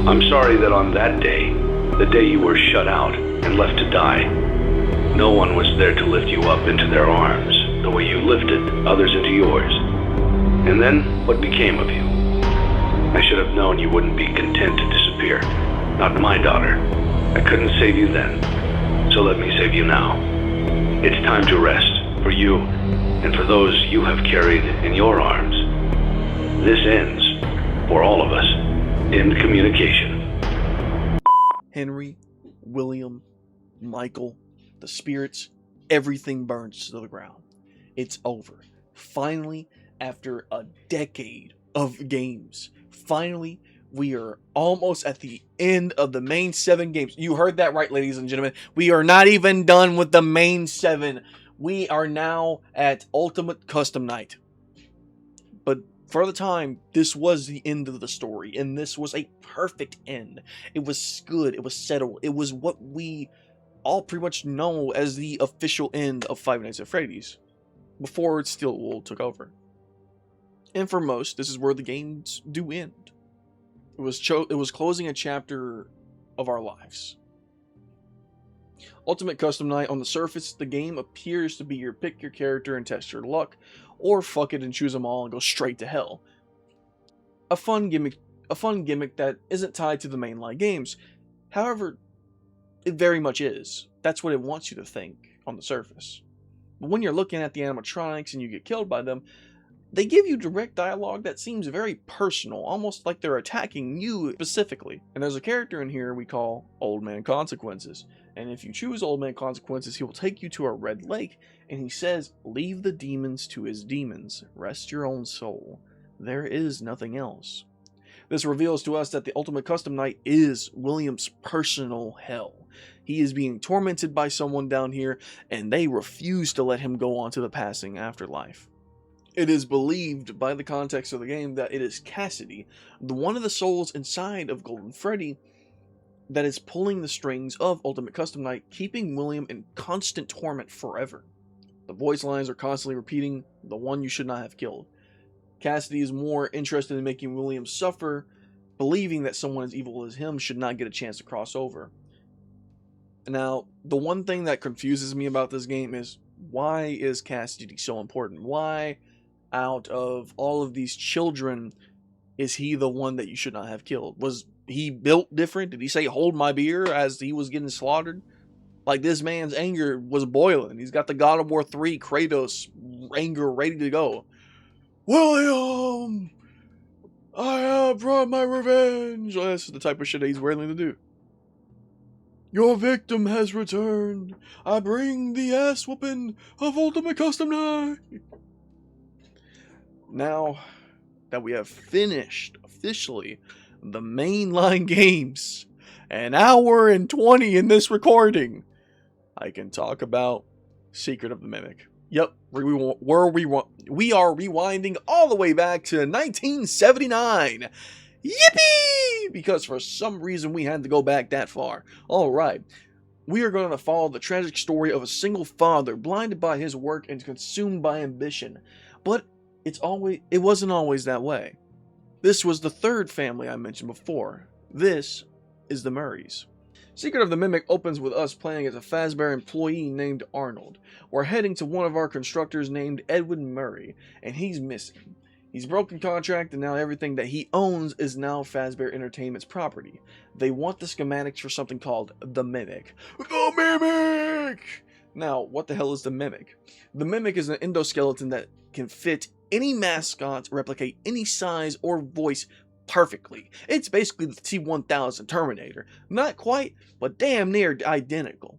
I'm sorry that on that day, the day you were shut out and left to die, no one was there to lift you up into their arms the way you lifted others into yours. And then, what became of you? I should have known you wouldn't be content to disappear. Not my daughter. I couldn't save you then, so let me save you now. It's time to rest, for you, and for those you have carried in your arms. This ends, for all of us, in communication. Henry, William, Michael, the spirits, everything burns to the ground. It's over. Finally, after a decade of games, finally, we are almost at the end of the main 7 games. You heard that right, ladies and gentlemen. We are not even done with the main 7. We are now at Ultimate Custom Night. But for the time, this was the end of the story, and this was a perfect end. It was good. It was settled. It was what we all pretty much know as the official end of Five Nights at Freddy's, before Stillwell took over. And for most, this is where the games do end. It was closing a chapter of our lives. Ultimate Custom Night, on the surface, the game appears to be your pick your character and test your luck, or fuck it and choose them all and go straight to hell. A fun gimmick that isn't tied to the mainline games. However, it very much is. That's what it wants you to think on the surface. But when you're looking at the animatronics and you get killed by them, they give you direct dialogue that seems very personal, almost like they're attacking you specifically. And there's a character in here we call Old Man Consequences. And if you choose Old Man Consequences, he will take you to a red lake, and he says, "Leave the demons to his demons. Rest your own soul. There is nothing else." This reveals to us that the Ultimate Custom Night is William's personal hell. He is being tormented by someone down here, and they refuse to let him go on to the passing afterlife. It is believed by the context of the game that it is Cassidy, the one of the souls inside of Golden Freddy, that is pulling the strings of Ultimate Custom Night, keeping William in constant torment forever. The voice lines are constantly repeating, "The one you should not have killed." Cassidy is more interested in making William suffer, believing that someone as evil as him should not get a chance to cross over. Now, the one thing that confuses me about this game is, why is Cassidy so important? Why, out of all of these children, is he the one that you should not have killed? Was he built different? Did he say, "Hold my beer," as he was getting slaughtered? Like, this man's anger was boiling. He's got the God of War 3 Kratos anger ready to go. William, I have brought my revenge. That's the type of shit that he's willing to do. Your victim has returned. I bring the ass whooping of Ultimate Custom Night. Now that we have finished officially the mainline games, an hour and 20 in this recording, I can talk about Secret of the Mimic. Yep, we are rewinding all the way back to 1979. Yippee! Because for some reason we had to go back that far. Alright, we are going to follow the tragic story of a single father blinded by his work and consumed by ambition. But it wasn't always that way. This was the third family I mentioned before. This is the Murrays. Secret of the Mimic opens with us playing as a Fazbear employee named Arnold. We're heading to one of our constructors named Edwin Murray, and he's missing. He's broken contract, and now everything that he owns is now Fazbear Entertainment's property. They want the schematics for something called the Mimic. The Mimic! Now, what the hell is the Mimic? The Mimic is an endoskeleton that can fit any mascot, replicate any size or voice perfectly. It's basically the T-1000 Terminator. Not quite, but damn near identical.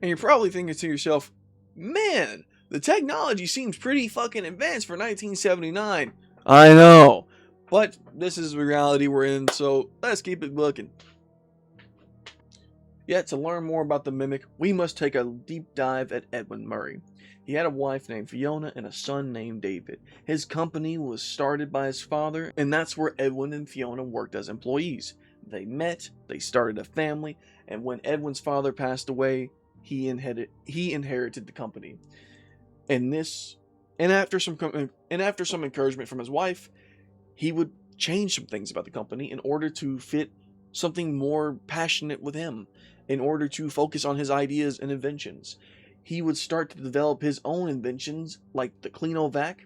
And you're probably thinking to yourself, man, the technology seems pretty fucking advanced for 1979. I know, but this is the reality we're in, so let's keep it looking. Yet to learn more about the Mimic, we must take a deep dive at Edwin Murray. He had a wife named Fiona and a son named David. His company was started by his father, and that's where Edwin and Fiona worked as employees. They met, they started a family, and when Edwin's father passed away, he inherited the company. And after some encouragement from his wife, he would change some things about the company in order to fit something more passionate with him, in order to focus on his ideas and inventions. He would start to develop his own inventions like the Cleanovac,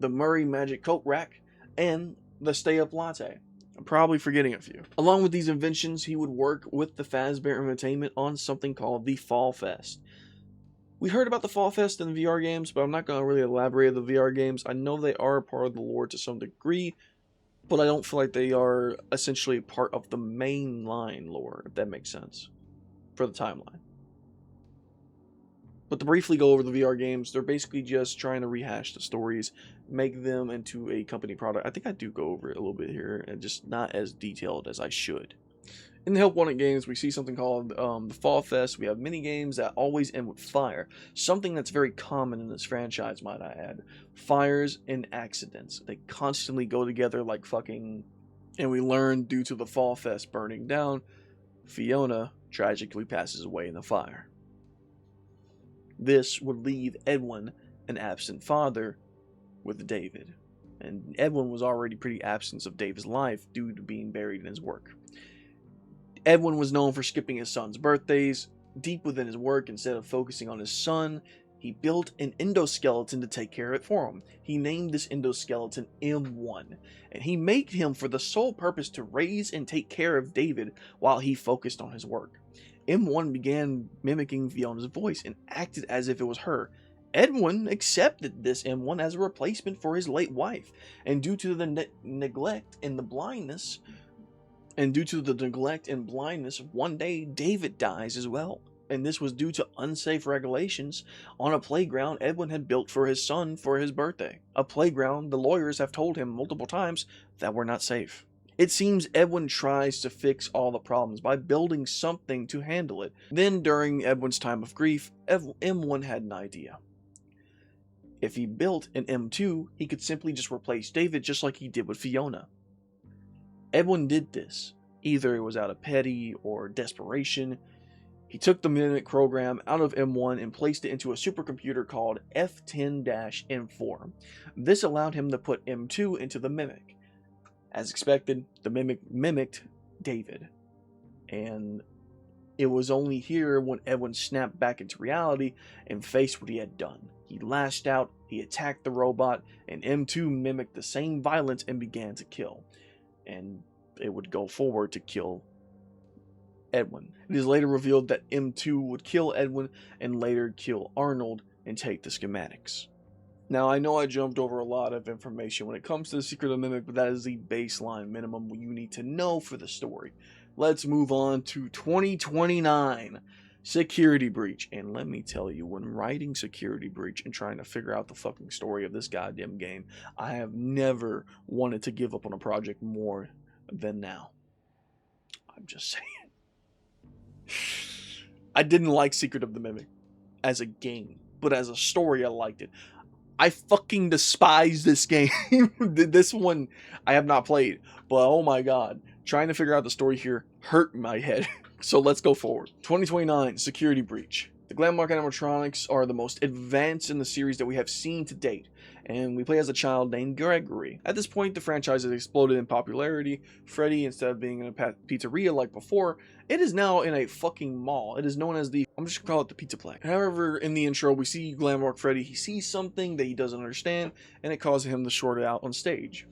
the Murray Magic Coat Rack, and the Stay Up Latte. I'm probably forgetting a few. Along with these inventions, he would work with the Fazbear Entertainment on something called the Fall Fest. We heard about the Fall Fest in the VR games, but I'm not going to really elaborate on the VR games. I know they are a part of the lore to some degree, but I don't feel like they are essentially part of the mainline lore, if that makes sense, for the timeline. But to briefly go over the VR games, they're basically just trying to rehash the stories, make them into a company product. I think I do go over it a little bit here, and just not as detailed as I should. In the Help Wanted games, we see something called the Fall Fest. We have mini games that always end with fire. Something that's very common in this franchise, might I add. Fires and accidents. They constantly go together like fucking... And we learn, due to the Fall Fest burning down, Fiona tragically passes away in the fire. This would leave Edwin, an absent father, with David. And Edwin was already pretty absent of David's life due to being buried in his work. Edwin was known for skipping his son's birthdays. Deep within his work, instead of focusing on his son, he built an endoskeleton to take care of it for him. He named this endoskeleton M1, and he made him for the sole purpose to raise and take care of David while he focused on his work. M1 began mimicking Fiona's voice and acted as if it was her. Edwin accepted this M1 as a replacement for his late wife, and due to the neglect and blindness, one day David dies as well. And this was due to unsafe regulations on a playground Edwin had built for his son for his birthday. A playground the lawyers have told him multiple times that were not safe. It seems Edwin tries to fix all the problems by building something to handle it. Then, during Edwin's time of grief, M1 had an idea. If he built an M2, he could simply just replace David just like he did with Fiona. Edwin did this. Either it was out of petty or desperation. He took the Mimic program out of M1 and placed it into a supercomputer called F10-M4. This allowed him to put M2 into the Mimic. As expected, the Mimic mimicked David. And it was only here when Edwin snapped back into reality and faced what he had done. He lashed out, he attacked the robot, and M2 mimicked the same violence and began to kill. And it would go forward to kill Edwin. It is later revealed that M2 would kill Edwin and later kill Arnold and take the schematics. Now, I know I jumped over a lot of information when it comes to the Secret of the Mimic, but that is the baseline minimum you need to know for the story. Let's move on to 2029, Security Breach. And let me tell you, when writing Security Breach and trying to figure out the fucking story of this goddamn game, I have never wanted to give up on a project more than now. I'm just saying. I didn't like Secret of the Mimic as a game, but as a story, I liked it. I fucking despise this game. This one I have not played, but oh my god, trying to figure out the story here hurt my head. So let's go forward. 2029, Security Breach. The Glamlock animatronics are the most advanced in the series that we have seen to date, and we play as a child named Gregory. At this point, the franchise has exploded in popularity. Freddy, instead of being in a pizzeria like before, it is now in a fucking mall. It is known as the, I'm just gonna call it the Pizza Plex. However, in the intro, we see Glamrock Freddy. He sees something that he doesn't understand, and it causes him to short it out on stage.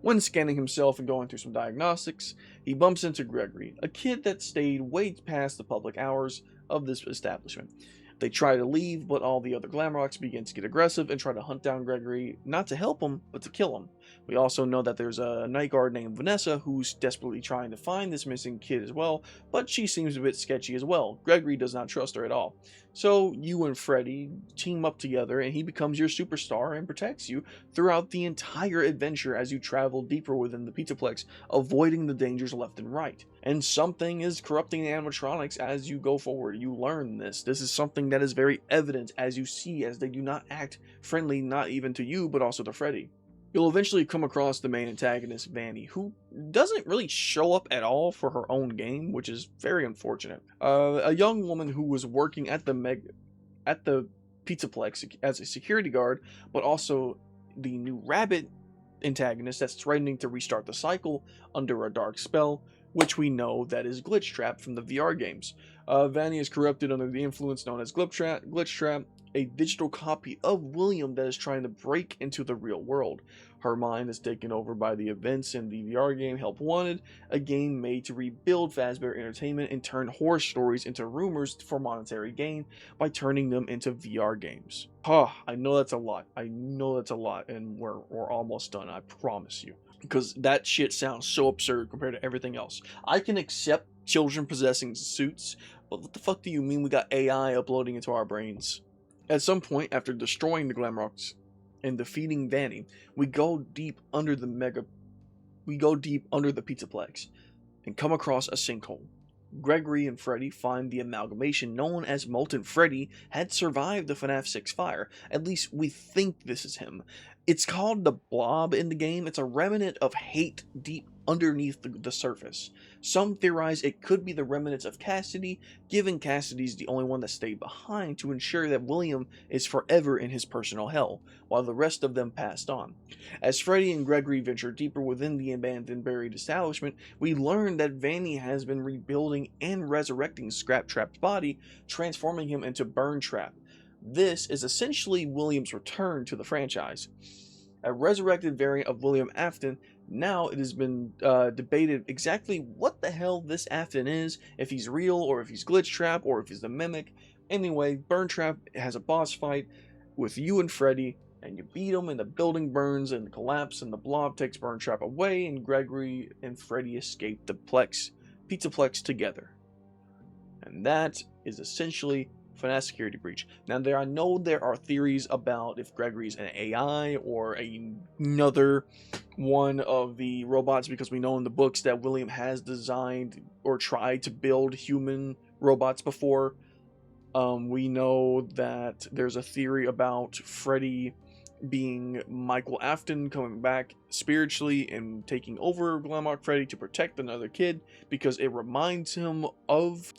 When scanning himself and going through some diagnostics, he bumps into Gregory, a kid that stayed way past the public hours of this establishment. They try to leave, but all the other Glamrocks begin to get aggressive and try to hunt down Gregory, not to help him, but to kill him. We also know that there's a night guard named Vanessa who's desperately trying to find this missing kid as well, but she seems a bit sketchy as well. Gregory does not trust her at all. So you and Freddy team up together and he becomes your superstar and protects you throughout the entire adventure as you travel deeper within the Pizzaplex, avoiding the dangers left and right. And something is corrupting the animatronics as you go forward. You learn this. This is something that is very evident as you see, as they do not act friendly, not even to you, but also to Freddy. You'll eventually come across the main antagonist, Vanny, who doesn't really show up at all for her own game, which is very unfortunate. A young woman who was working at the Pizzaplex as a security guard, but also the new rabbit antagonist that's threatening to restart the cycle under a dark spell, which we know that is Glitch Trap from the VR games. Vanny is corrupted under the influence known as Glitch Trap, a digital copy of William that is trying to break into the real world. Her mind is taken over by the events in the VR game Help Wanted, a game made to rebuild Fazbear Entertainment and turn horror stories into rumors for monetary gain by turning them into VR games. I know that's a lot. I know that's a lot, and we're almost done, I promise you. Because that shit sounds so absurd compared to everything else. I can accept children possessing suits, but what the fuck do you mean we got AI uploading into our brains? At some point, after destroying the Glamrocks and defeating Vanny, we go deep under the Pizzaplex and come across a sinkhole. Gregory and Freddy find the amalgamation known as Molten Freddy had survived the FNAF 6 fire. At least we think this is him. It's called the Blob in the game. It's a remnant of hate deep underneath the surface. Some theorize it could be the remnants of Cassidy, given Cassidy's the only one that stayed behind to ensure that William is forever in his personal hell, while the rest of them passed on. As Freddy and Gregory venture deeper within the abandoned buried establishment, we learn that Vanny has been rebuilding and resurrecting Scrap Trap's body, transforming him into Burn Trap. This is essentially William's return to the franchise. A resurrected variant of William Afton. Now it has been debated exactly what the hell this Afton is, if he's real or if he's Glitch Trap or if he's the Mimic. Anyway, Burn Trap has a boss fight with you and Freddy, and you beat him and the building burns and collapse and the blob takes Burn Trap away and Gregory and Freddy escape the Pizzaplex together. And that is essentially FNAF Security Breach. Now, I know there are theories about if Gregory's an AI or another one of the robots, because we know in the books that William has designed or tried to build human robots before. We know that there's a theory about Freddy being Michael Afton coming back spiritually and taking over Glamrock Freddy to protect another kid because it reminds him of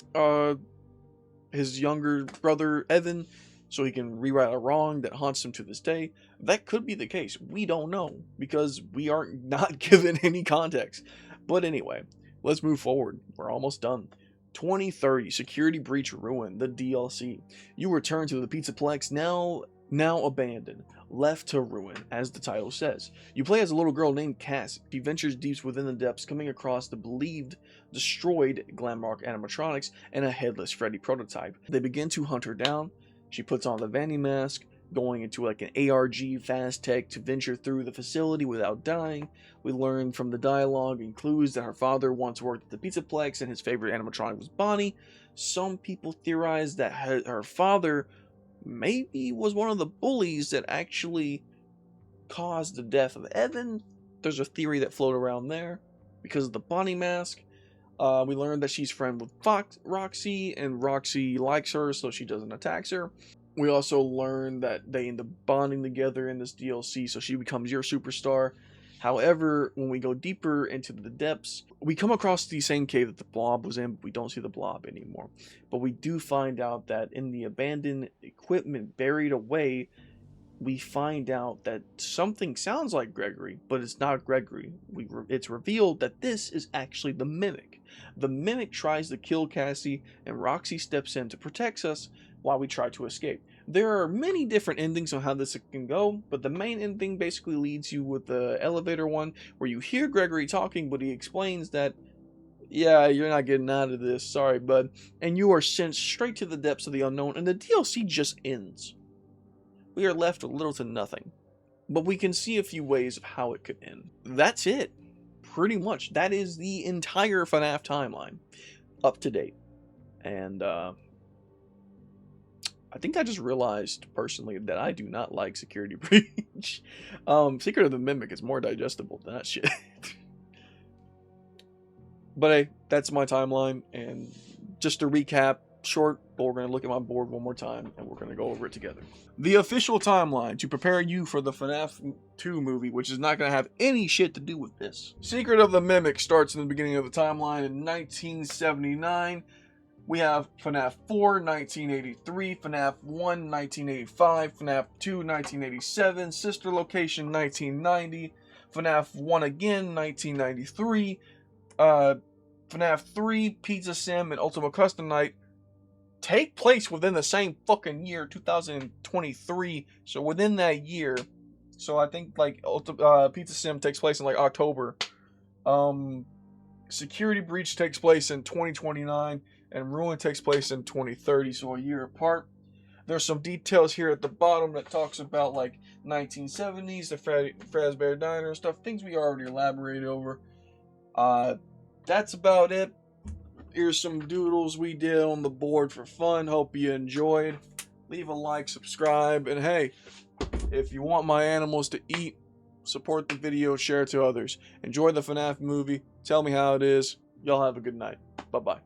his younger brother Evan, so he can rewrite a wrong that haunts him to this day. That could be the case. We don't know because we are not given any context. But anyway, let's move forward. We're almost done. 2030 Security Breach Ruin, the DLC. You return to the Pizzaplex, now abandoned, left to ruin, as the title says. You play as a little girl named Cass. She ventures deep within the depths, coming across the believed destroyed Glamrock animatronics and a headless Freddy prototype. They begin to hunt her down. She puts on the Vanny mask, going into like an ARG fast tech to venture through the facility without dying. We learn from the dialogue and clues that her father once worked at the Pizzaplex and his favorite animatronic was Bonnie. Some people theorize that her father maybe was one of the bullies that actually caused the death of Evan. There's a theory that floated around there because of the Bonnie mask. We learned that she's friends with Roxy, and Roxy likes her, so she doesn't attack her. We also learned that they end up bonding together in this DLC, so she becomes your superstar. However, when we go deeper into the depths, we come across the same cave that the Blob was in, but we don't see the Blob anymore. But we do find out that in the abandoned equipment buried away, we find out that something sounds like Gregory, but it's not Gregory. It's revealed that this is actually the Mimic. The Mimic tries to kill Cassie, and Roxy steps in to protect us while we try to escape. There are many different endings on how this can go, but the main ending basically leads you with the elevator one, where you hear Gregory talking, but he explains that, yeah, you're not getting out of this, sorry bud, and you are sent straight to the depths of the unknown, and the DLC just ends. We are left with little to nothing, but we can see a few ways of how it could end. That's it. Pretty much. That is the entire FNAF timeline. Up to date. And, I think I just realized, personally, that I do not like Security Breach. Secret of the Mimic is more digestible than that shit. But hey, that's my timeline, and just to recap, short, but we're going to look at my board one more time, and we're going to go over it together. The official timeline to prepare you for the FNAF 2 movie, which is not going to have any shit to do with this. Secret of the Mimic starts in the beginning of the timeline in 1979. We have FNAF 4, 1983, FNAF 1, 1985, FNAF 2, 1987, Sister Location, 1990, FNAF 1 again, 1993, FNAF 3, Pizza Sim, and Ultima Custom Night take place within the same fucking year, 2023. So within that year, so I think like Pizza Sim takes place in like October. Security Breach takes place in 2029, and Ruin takes place in 2030, so a year apart. There's some details here at the bottom that talks about like 1970s, the Fazbear Diner and stuff, things we already elaborated over. That's about it. Here's some doodles we did on the board for fun. Hope you enjoyed. Leave a like, subscribe, and hey, if you want my animals to eat, support the video, share it to others. Enjoy the FNAF movie. Tell me how it is. Y'all have a good night. Bye-bye.